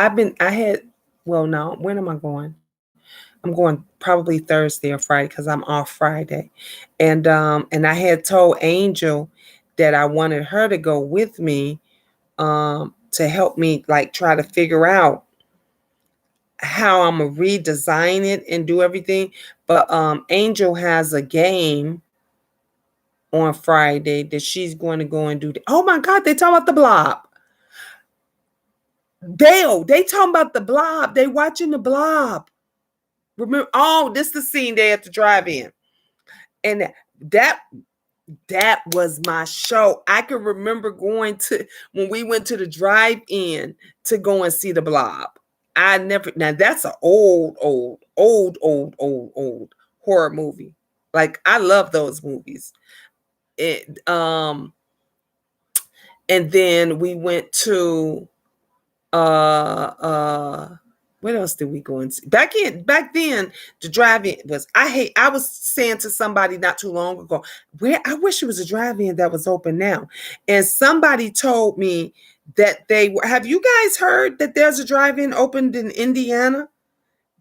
Well, no, when am I going? I'm going probably Thursday or Friday because I'm off Friday. And I had told Angel that I wanted her to go with me to help me like try to figure out how I'm gonna redesign it and do everything. But Angel has a game on Friday that she's going to go and do. Oh my God, they talking about the Blob. They talking about the Blob. They watching the Blob. Remember? Oh, this the scene they have to drive in, and that was my show. I can remember going to when we went to the drive-in to go and see the Blob. I never now that's an old horror movie. Like I love those movies. It and then we went to what else did we go and see? Back then the drive-in was I was saying to somebody not too long ago, where I wish it was a drive-in that was open now. And somebody told me that they were have you guys heard that there's a drive-in opened in Indiana?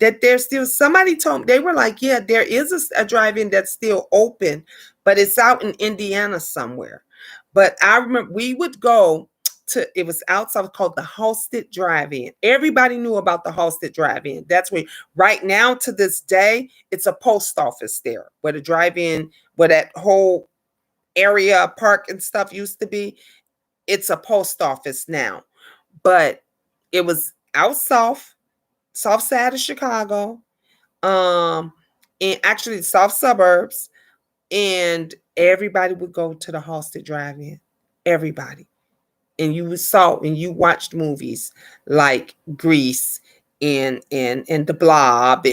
That there's still somebody told me they were like, yeah, there is a drive-in that's still open, but it's out in Indiana somewhere. But I remember we would go to it was outside called the Halsted Drive-In. Everybody knew about the Halsted Drive-In. That's where right now to this day, it's a post office there where the drive-in, where that whole area park and stuff used to be. It's a post office now. But it was out south side of Chicago, and actually south suburbs, and everybody would go to the Halsted Drive-In. Everybody. And you watched movies like Grease and The Blob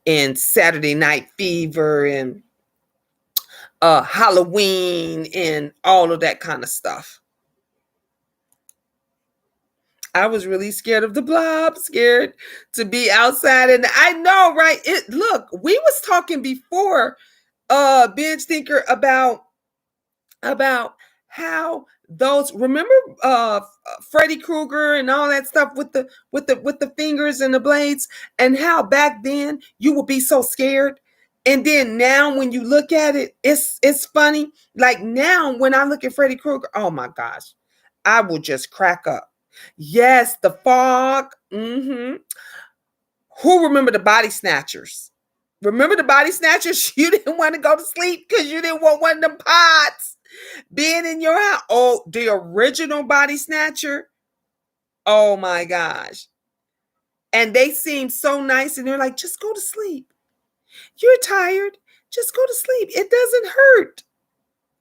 and Saturday Night Fever and Halloween and all of that kind of stuff. I was really scared of the Blob, scared to be outside. And I know, right? Look, we was talking before, Bench Thinker, about how those remember Freddy Krueger and all that stuff with the fingers and the blades, and how back then you would be so scared. And then now when you look at it, it's funny. Like now when I look at Freddy Krueger, oh my gosh, I will just crack up. Yes, the fog. Who remember the body snatchers? Remember the body snatchers? You didn't want to go to sleep because you didn't want one of them pods being in your house. Oh, the original body snatcher. Oh my gosh. And they seem so nice and they're like, just go to sleep. You're tired. Just go to sleep. It doesn't hurt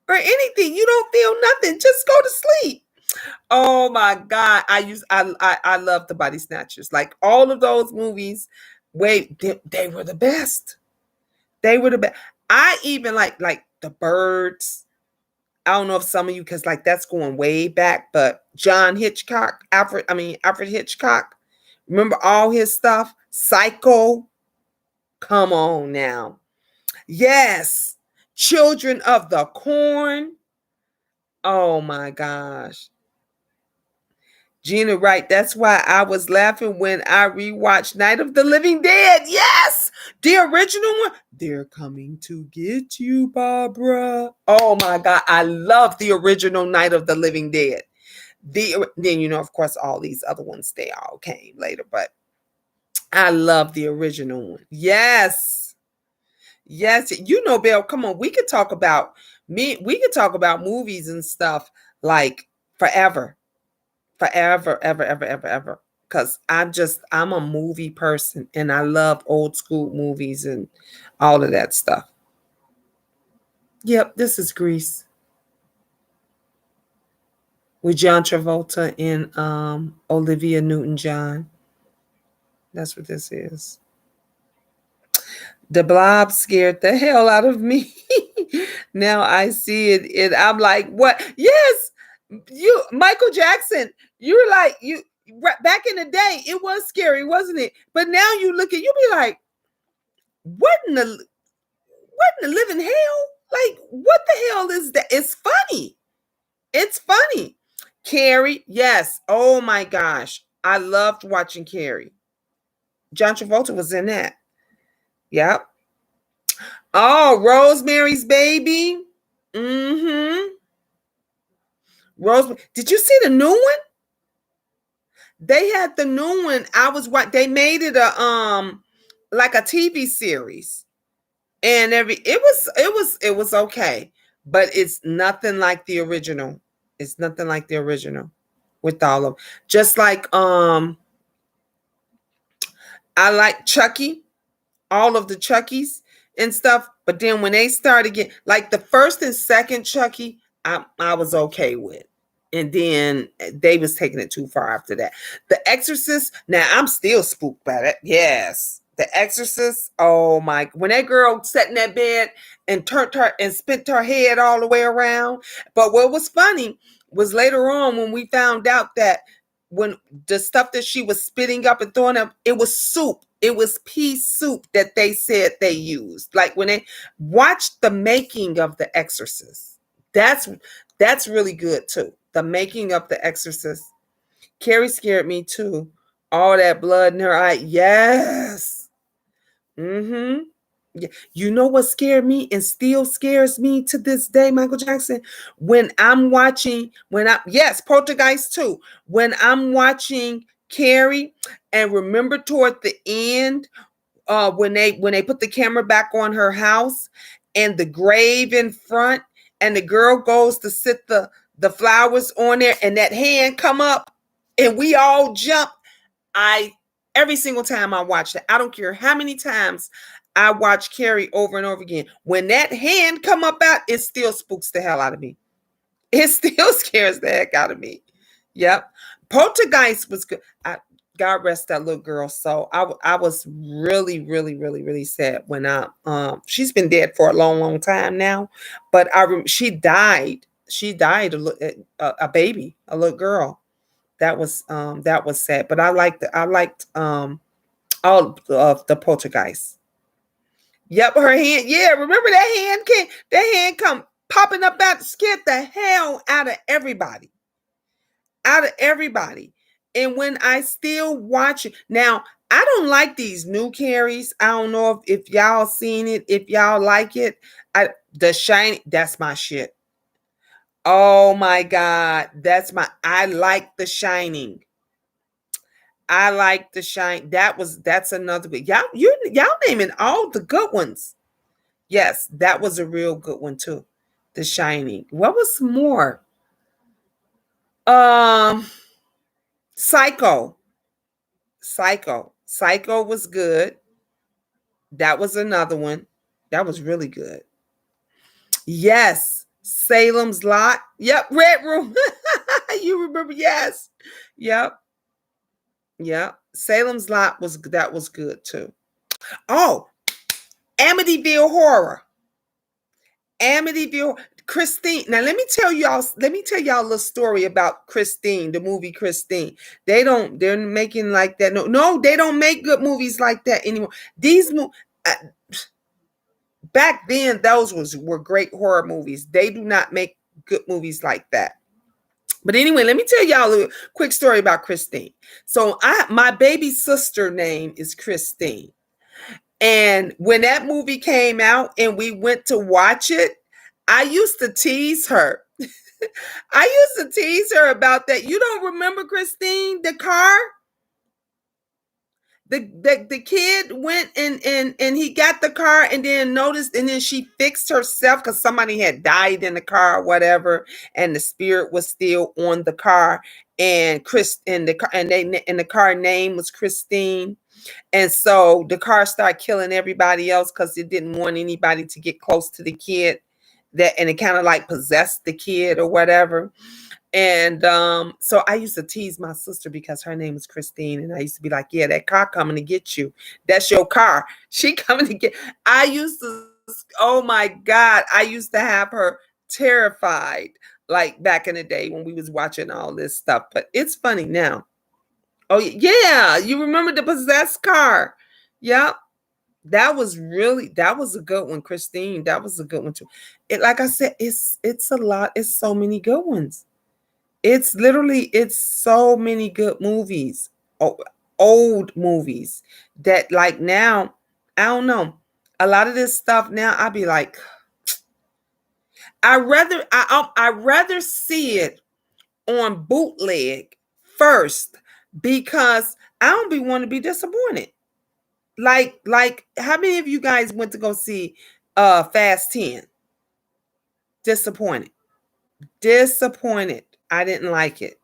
or anything. You don't feel nothing. Just go to sleep. Oh my God. I love the body snatchers. Like all of those movies, they were the best. They were the best. I even like the Birds. I don't know if some of you, because like that's going way back, but Alfred Hitchcock. Remember all his stuff? Psycho. Come on now. Yes. Children of the Corn. Oh my gosh. Gina, right. That's why I was laughing when I rewatched Night of the Living Dead. Yes, the original one. They're coming to get you, Barbara. Oh my God, I love the original Night of the Living Dead. Then of course, all these other ones they all came later, but I love the original one. Yes, Yes, you know, Bill, come on. We could talk about we could talk about movies and stuff like forever. Forever, ever, ever, ever, ever. Cause I'm a movie person and I love old school movies and all of that stuff. Yep, this is Grease with John Travolta and Olivia Newton-John. That's what this is. The Blob scared the hell out of me. Now I see it, and I'm like, what? Yes, you, Michael Jackson. You're like you back in the day. It was scary, wasn't it? But now you look at you be like, what in the living hell? Like, what the hell is that? It's funny. It's funny. Carrie, yes. Oh my gosh, I loved watching Carrie. John Travolta was in that. Yep. Oh, Rosemary's Baby. Mm-hmm. Rose. Did you see the new one? They had the new one. I was what they made it a like a TV series. And it was okay. But it's nothing like the original. It's nothing like the original with all of just like I like Chucky, all of the Chuckies and stuff. But then when they started getting like the first and second Chucky, I was okay with. And then they was taking it too far after that. The Exorcist, now I'm still spooked by that. Yes. The Exorcist, oh my, when that girl sat in that bed and turned her and spent her head all the way around. But what was funny was later on when we found out that when the stuff that she was spitting up and throwing up, it was soup. It was pea soup that they said they used. Like when they watched the making of The Exorcist, that's really good too. The making of The Exorcist. Carrie scared me too. All that blood in her eye. Yes. Mm-hmm. Yeah. You know what scared me and still scares me to this day, Michael Jackson? When I'm watching, yes, Poltergeist too. When I'm watching Carrie and remember toward the end, when they put the camera back on her house and the grave in front and the girl goes to sit the flowers on there and that hand come up and we all jump. I Every single time I watch that, I don't care how many times I watch Carrie over and over again. When that hand come up out, it still spooks the hell out of me. It still scares the heck out of me. Yep. Poltergeist was good. God rest that little girl. So I was really, really, really, really sad when she's been dead for a long, long time now, but she died. She died a baby, a little girl. That was sad. But I liked all of the Poltergeist. Yep, her hand. Yeah, remember that hand came. That hand come popping up out, scared the hell out of everybody. Out of everybody. And when I still watch it now, I don't like these new Carries. I don't know if y'all seen it, if y'all like it. The Shiny, that's my shit. Oh my God, I like The Shining. I like The Shine. That's another good. Y'all naming all the good ones. Yes, that was a real good one too. The Shining. What was more? Um, Psycho. Psycho was good. That was another one. That was really good. Yes. Salem's Lot. Yep. Red Room. You remember? Yes. Yep. Yep. Salem's Lot was good too. Oh, Amityville Horror. Amityville Christine. Now let me tell y'all a little story about Christine, the movie Christine. They're making like that. No, they don't make good movies like that anymore. These uh, back then were great horror movies. They do not make good movies like that. But anyway, let me tell y'all a quick story about Christine. So my baby sister name is Christine. And when that movie came out and we went to watch it, I used to tease her. I used to tease her about that. You don't remember Christine, the car? The kid went and he got the car and then noticed and then she fixed herself because somebody had died in the car or whatever, and the spirit was still on the car. And Chris and the car and the car name was Christine. And so the car started killing everybody else because it didn't want anybody to get close to the kid. That and it kind of like possessed the kid or whatever. And so I used to tease my sister because her name was Christine, and I used to be like, "Yeah, that car coming to get you. That's your car. She coming to get." I used to, oh my God, I used to have her terrified, like back in the day when we was watching all this stuff. But it's funny now. Oh yeah, you remember the possessed car? Yep. That was a good one, Christine. That was a good one too. It like I said, it's a lot. It's so many good ones. It's so many good movies. Old movies that like now, I don't know. A lot of this stuff now, I'd be like, I rather see it on bootleg first because I don't be want to be disappointed. Like how many of you guys went to go see Fast 10? Disappointed. Disappointed. I didn't like it.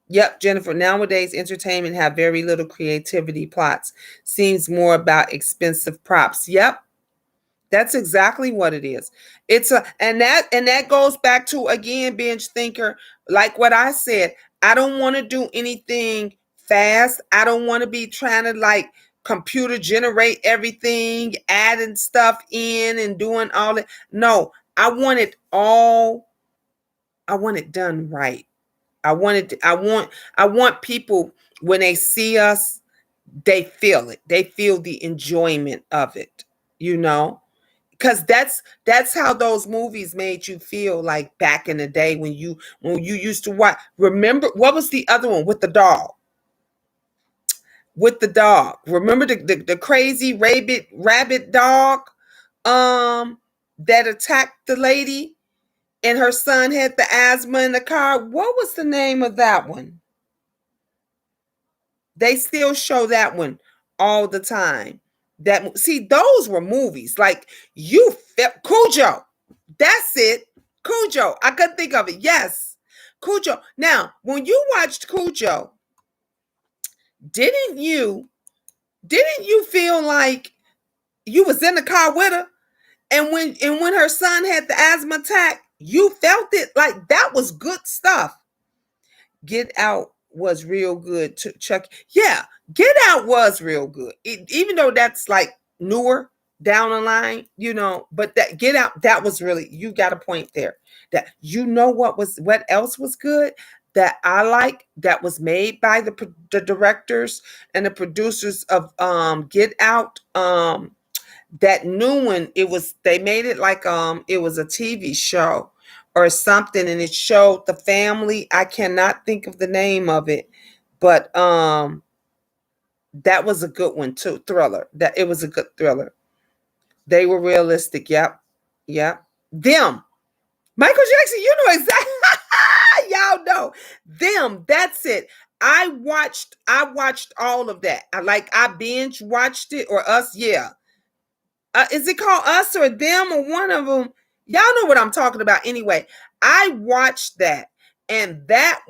Yep, Jennifer. Nowadays, entertainment have very little creativity plots. Seems more about expensive props. Yep, that's exactly what it is. It's a and that goes back to again, binge thinker, like what I said. I don't want to do anything fast. I don't want to be trying to like computer generate everything, adding stuff in and doing all that. No, I want it done right. I want people when they see us, they feel it. They feel the enjoyment of it, you know? Because that's how those movies made you feel like back in the day when you used to watch. Remember what was the other one with the dog? With the dog. Remember the crazy rabbit dog that attacked the lady and her son had the asthma in the car. What was the name of that one? They still show that one all the time. That see, those were movies. Like you felt Cujo. That's it. Cujo. I couldn't think of it. Yes. Cujo. Now, when you watched Cujo, didn't you didn't you feel like you was in the car with her? And when her son had the asthma attack, you felt it like that was good stuff. Get Out was real good to Chuck. Yeah, Get Out was real good. Even though that's like newer down the line, you know, but that Get Out, that was really, you got a point there. That you know what else was good that I like that was made by the directors and the producers of Get Out. That new one, they made it like it was a TV show or something, and it showed the family. I cannot think of the name of it, but that was a good one too. Thriller. That it was a good thriller. They were realistic. Yep. Yep. Them. Michael Jackson, you know exactly. Y'all know. Them. That's it. I watched all of that. I binge watched it or us, yeah. Is it called Us or Them or one of them? Y'all know what I'm talking about. Anyway, I watched that, and that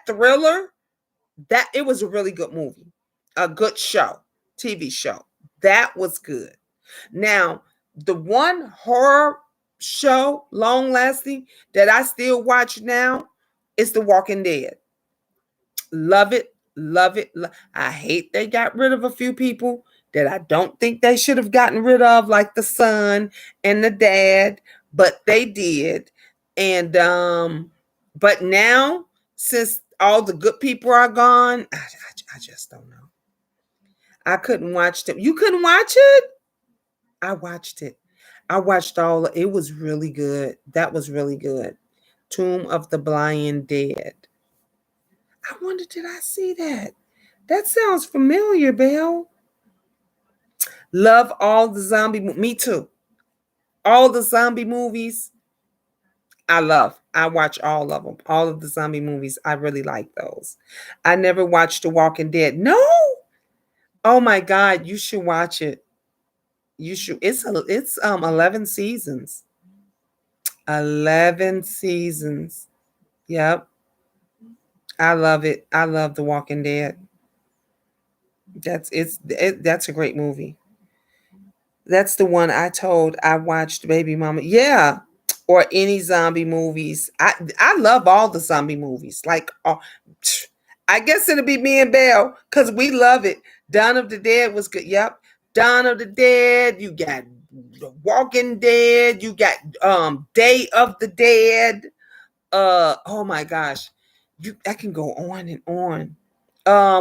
thriller, that it was a really good movie, a good show, TV show. That was good. Now, the one horror show, long lasting, that I still watch now is The Walking Dead. Love it, love it. I hate they got rid of a few people that I don't think they should have gotten rid of, like the son and the dad, but they did. And but now since all the good people are gone, I just don't know. I couldn't watch them. You couldn't watch it? I watched it. I watched it was really good. That was really good. Tomb of the Blind Dead. I wonder, did I see that? That sounds familiar, Belle. Love all the me too. All the zombie movies, I love. I watch all of them. All of the zombie movies, I really like those. I never watched The Walking Dead. No, Oh my God, you should watch it. You should. It's 11 seasons. 11 seasons. Yep. I love it. I love The Walking Dead. That's a great movie. That's the one I watched Baby Mama. Yeah. Or any zombie movies. I love all the zombie movies. Like I guess it'll be me and Belle because we love it. Dawn of the Dead was good. Yep. Dawn of the Dead. You got The Walking Dead. You got Day of the Dead. Oh my gosh. I can go on and on.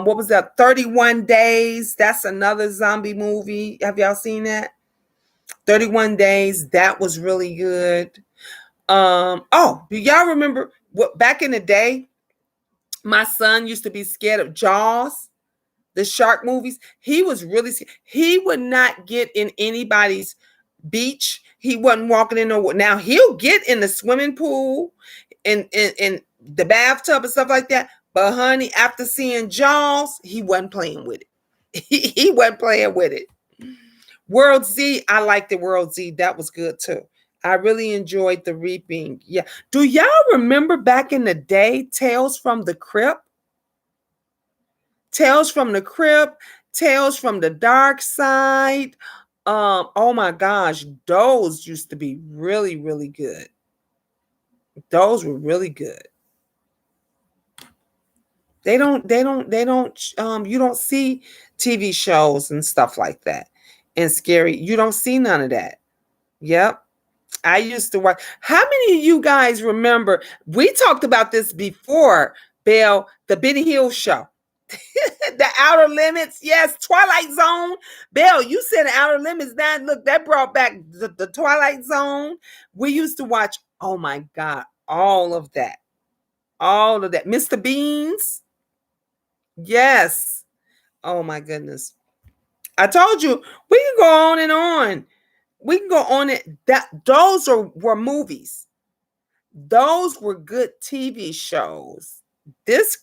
What was that? 31 Days. That's another zombie movie. Have y'all seen that? 31 Days. That was really good. Oh, do y'all remember what back in the day? My son used to be scared of Jaws, the shark movies. He was really scared. He would not get in anybody's beach. He wasn't walking in no. Now he'll get in the swimming pool and the bathtub and stuff like that. But honey, after seeing Jaws, he wasn't playing with it. He wasn't playing with it. World Z, I liked the World Z. That was good too. I really enjoyed the reaping. Yeah. Do y'all remember back in the day, Tales from the Crypt? Tales from the Crypt, Tales from the Dark Side. Oh my gosh, those used to be really, really good. Those were really good. They don't you don't see TV shows and stuff like that. And scary. You don't see none of that. Yep. I used to watch. How many of you guys remember? We talked about this before, Belle, the Benny Hill show. The Outer Limits. Yes, Twilight Zone. Belle, you said Outer Limits. That look, that brought back the Twilight Zone. We used to watch, oh my God, all of that. All of that. Mr. Beans. Yes. Oh my goodness. I told you we can go on and on. We can go on it. Were movies. Those were good TV shows. This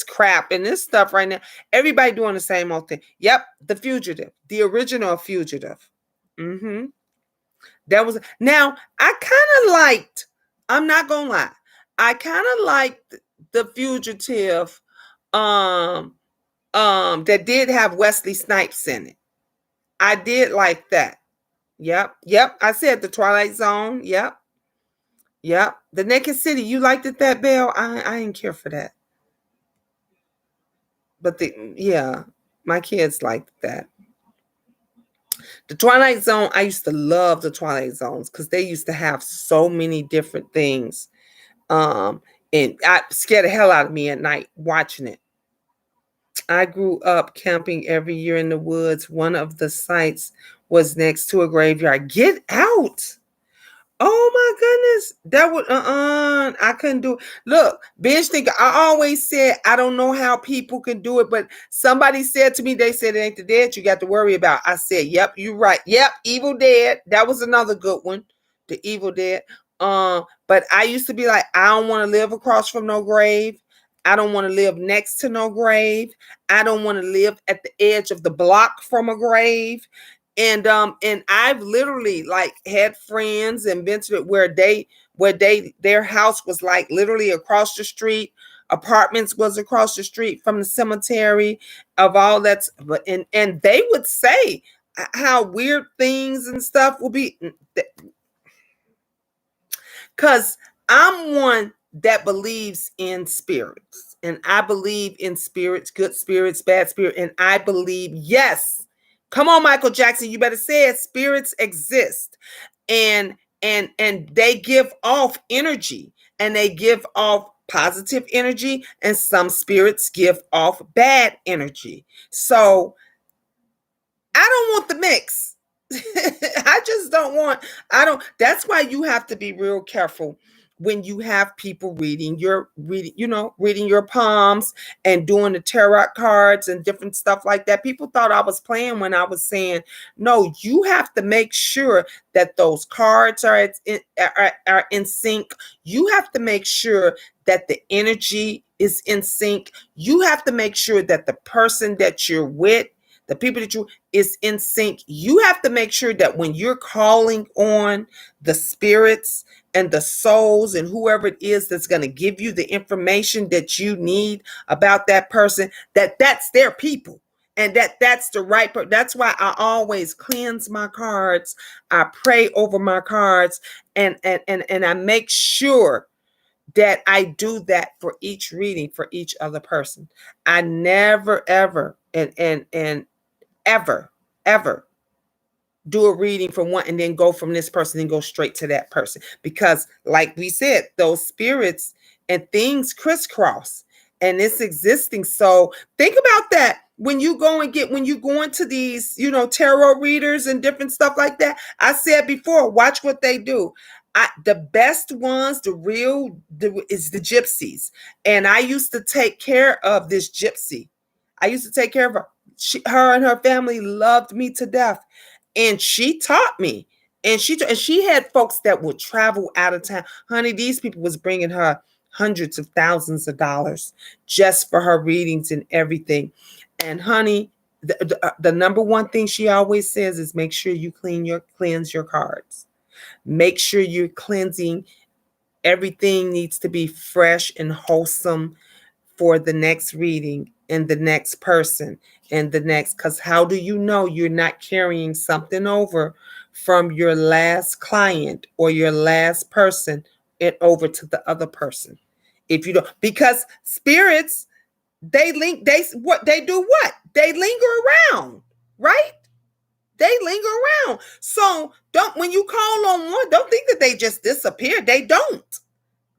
crap and this stuff right now, everybody doing the same old thing. Yep, The Fugitive, the original Fugitive. Mm-hmm. That was now. I kind of liked. I'm not gonna lie. I kind of liked The Fugitive. Um, that did have Wesley Snipes in it. I did like that. Yep. I said the Twilight Zone. Yep. The Naked City. You liked it, that Belle? I didn't care for that. But yeah, my kids liked that. The Twilight Zone, I used to love the Twilight Zones because they used to have so many different things. Um, and I scared the hell out of me at night watching it. I grew up camping every year in the woods. One of the sites was next to a graveyard. Get out. Oh my goodness. That would I couldn't do it. Look, binge thinker, I always said I don't know how people can do it, but somebody said to me, they said it ain't the dead you got to worry about. I said, yep, you're right. Yep, Evil Dead. That was another good one. The Evil Dead. But I used to be like, I don't want to live across from no grave. I don't want to live next to no grave. I don't want to live at the edge of the block from a grave. And I've literally like had friends and been to it where their house was like literally across the street. Apartments was across the street from the cemetery of all that's but and they would say how weird things and stuff will be because I'm one that believes in spirits. And I believe in spirits, good spirits, bad spirit. And I believe, yes. Come on, Michael Jackson. You better say it. Spirits exist. And they give off energy. And they give off positive energy. And some spirits give off bad energy. So I don't want the mix. I just don't want, I don't, that's why you have to be real careful when you have people reading your palms and doing the tarot cards and different stuff like that. People thought I was playing when I was saying, no, you have to make sure that those cards are in sync. You have to make sure that the energy is in sync. You have to make sure that the person that you're with, the people that you is in sync. You have to make sure that when you're calling on the spirits and the souls and whoever it is that's going to give you the information that you need about that person, that that's their people, and that that's the right person. That's why I always cleanse my cards. I pray over my cards, and I make sure that I do that for each reading for each other person. I never ever and ever do a reading for one and then go from this person and go straight to that person, because like we said, those spirits and things crisscross and it's existing. So think about that when you go and get when you go into these, tarot readers and different stuff like that. I said before, watch what they do. The best ones, is the gypsies. And I used to take care of this gypsy. I used to take care of her. Her and her family loved me to death, and she taught me. And she had folks that would travel out of town. Honey, these people was bringing her hundreds of thousands of dollars just for her readings and everything. And honey, the number one thing she always says is make sure you cleanse your cards. Make sure you're cleansing. Everything needs to be fresh and wholesome for the next reading and the next person and the next, because how do you know you're not carrying something over from your last client or your last person and over to the other person? If you don't, because spirits, they link, they what they do, what they linger around, right? They linger around. So don't, when you call on one, don't think that they just disappear. They don't.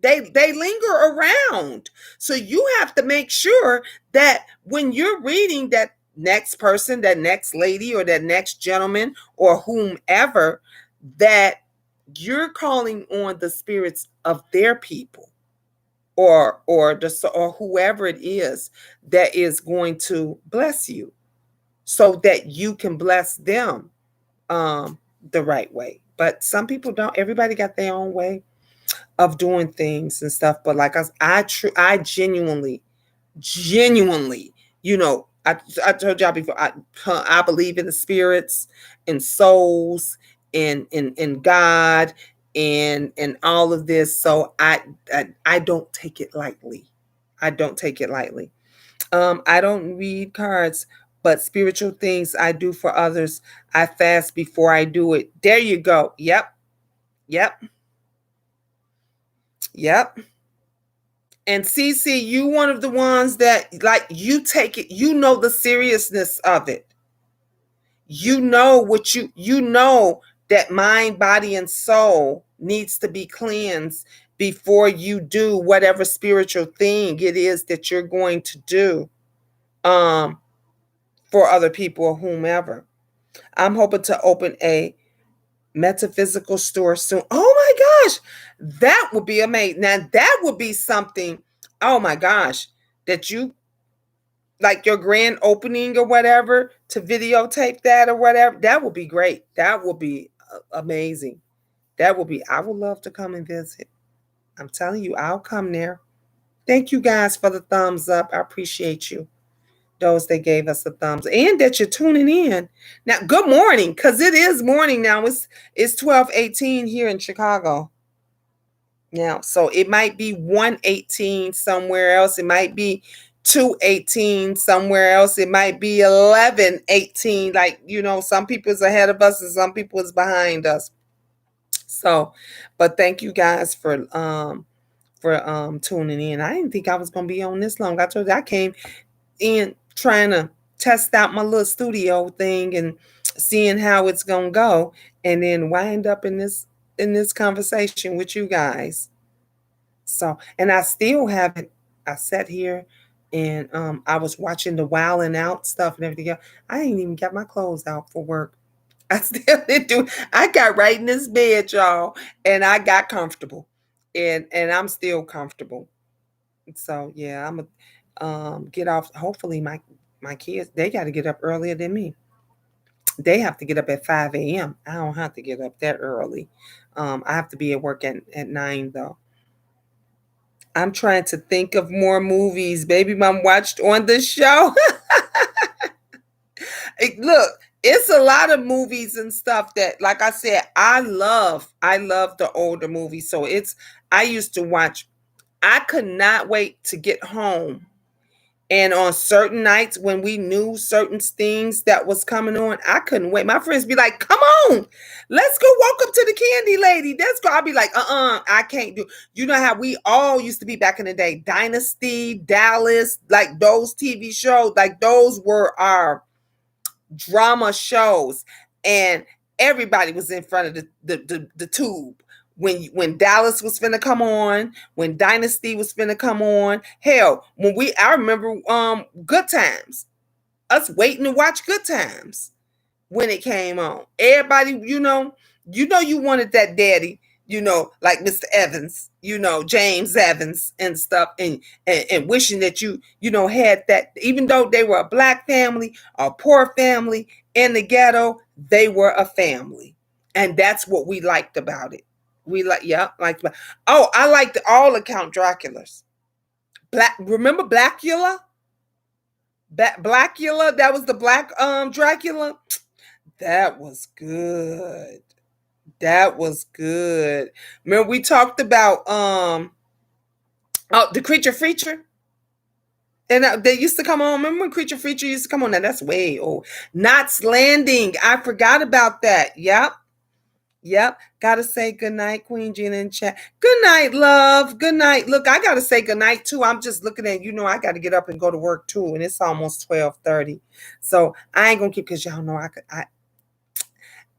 They linger around. So you have to make sure that when you're reading that next person, that next lady or that next gentleman or whomever, that you're calling on the spirits of their people, or whoever it is that is going to bless you, so that you can bless them the right way. But some people don't. Everybody got their own way of doing things and stuff. But like I genuinely, I told y'all before, I believe in the spirits and souls and God and all of this. So I don't take it lightly. I don't take it lightly. I don't read cards, but spiritual things I do for others. I fast before I do it. There you go. Yep. Yep. Yep. And Cece, you one of the ones that, like, you take it, the seriousness of it. You know what you know that mind, body, and soul needs to be cleansed before you do whatever spiritual thing it is that you're going to do for other people or whomever. I'm hoping to open a metaphysical store soon. Oh my gosh, that would be amazing. Now that would be something, oh my gosh, that you, like your grand opening or whatever, to videotape that or whatever. That would be great. That would be amazing. That would be, I would love to come and visit. I'm telling you, I'll come there. Thank you guys for the thumbs up. I appreciate you. Those that gave us the thumbs, and that you're tuning in. Now, good morning, because it is morning now. It's 12:18 here in Chicago. Now, so it might be 1:18 somewhere else. It might be 2:18 somewhere else. It might be 11:18. Like, some people is ahead of us and some people is behind us. So, but thank you guys for tuning in. I didn't think I was gonna be on this long. I told you I came in trying to test out my little studio thing and seeing how it's gonna go, and then wind up in this conversation with you guys. So, and I still haven't. I sat here and I was watching the wilding out stuff and everything else. I ain't even got my clothes out for work. I still didn't do. I got right in this bed, y'all, and I got comfortable, and I'm still comfortable. So yeah, I'm a get off. Hopefully, my kids, they got to get up earlier than me. They have to get up at 5 a.m. I don't have to get up that early. I have to be at work at 9 though. I'm trying to think of more movies Baby Mom watched on the show. Look, it's a lot of movies and stuff that, like I said, I love. I love the older movies. So I used to watch. I could not wait to get home. And on certain nights when we knew certain things that was coming on, I couldn't wait. My friends be like, "Come on, let's go walk up to the candy lady. Let's go." I'll be like, I can't do." You know how we all used to be back in the day, Dynasty, Dallas, like those TV shows, like those were our drama shows, and everybody was in front of the tube when Dallas was finna come on, when Dynasty was finna come on. Hell, I remember Good Times, us waiting to watch Good Times when it came on. Everybody, you wanted that daddy, like Mr. Evans, James Evans and stuff, and wishing that you had that, even though they were a black family, a poor family in the ghetto, they were a family. And that's what we liked about it. We I liked all the Count Draculas. Remember Blackula? Blackula, that was the black Dracula. That was good. That was good. Remember we talked about the Creature Feature? And they used to come on. Remember when Creature Feature used to come on? Now that's way old. Knots Landing. I forgot about that. Yep. Yep. Gotta say good night, Queen Gina in chat. Good night, love. Good night. Look, I gotta say good night too. I'm just looking at, I gotta get up and go to work too. And it's almost 12:30. So I ain't gonna keep, because y'all know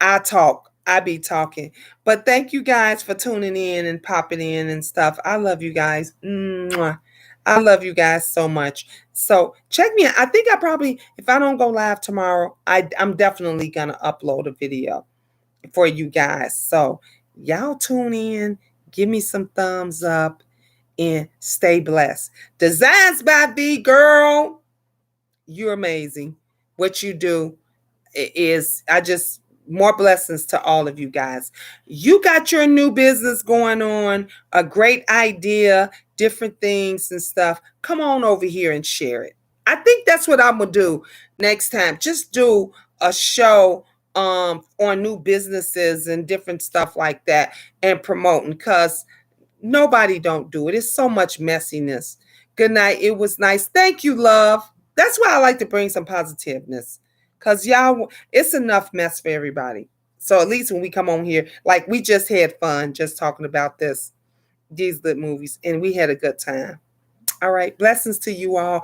I talk. I be talking. But thank you guys for tuning in and popping in and stuff. I love you guys. Mwah. I love you guys so much. So check me out. I think I probably, if I don't go live tomorrow, I'm definitely going to upload a video for you guys. So y'all tune in, give me some thumbs up, and stay blessed. Designs by V, girl. You're amazing. What you do is, more blessings to all of you guys. You got your new business going on, a great idea, different things and stuff. Come on over here and share it. I think that's what I'm gonna do next time. Just do a show on new businesses and different stuff like that, and promoting, because nobody don't do it. It's so much messiness. Good night. It was nice. Thank you, love. That's why I like to bring some positiveness. Because y'all, it's enough mess for everybody. So at least when we come on here, like we just had fun just talking about these good movies, and we had a good time. All right. Blessings to you all.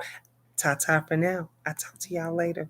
Ta-ta for now. I'll talk to y'all later.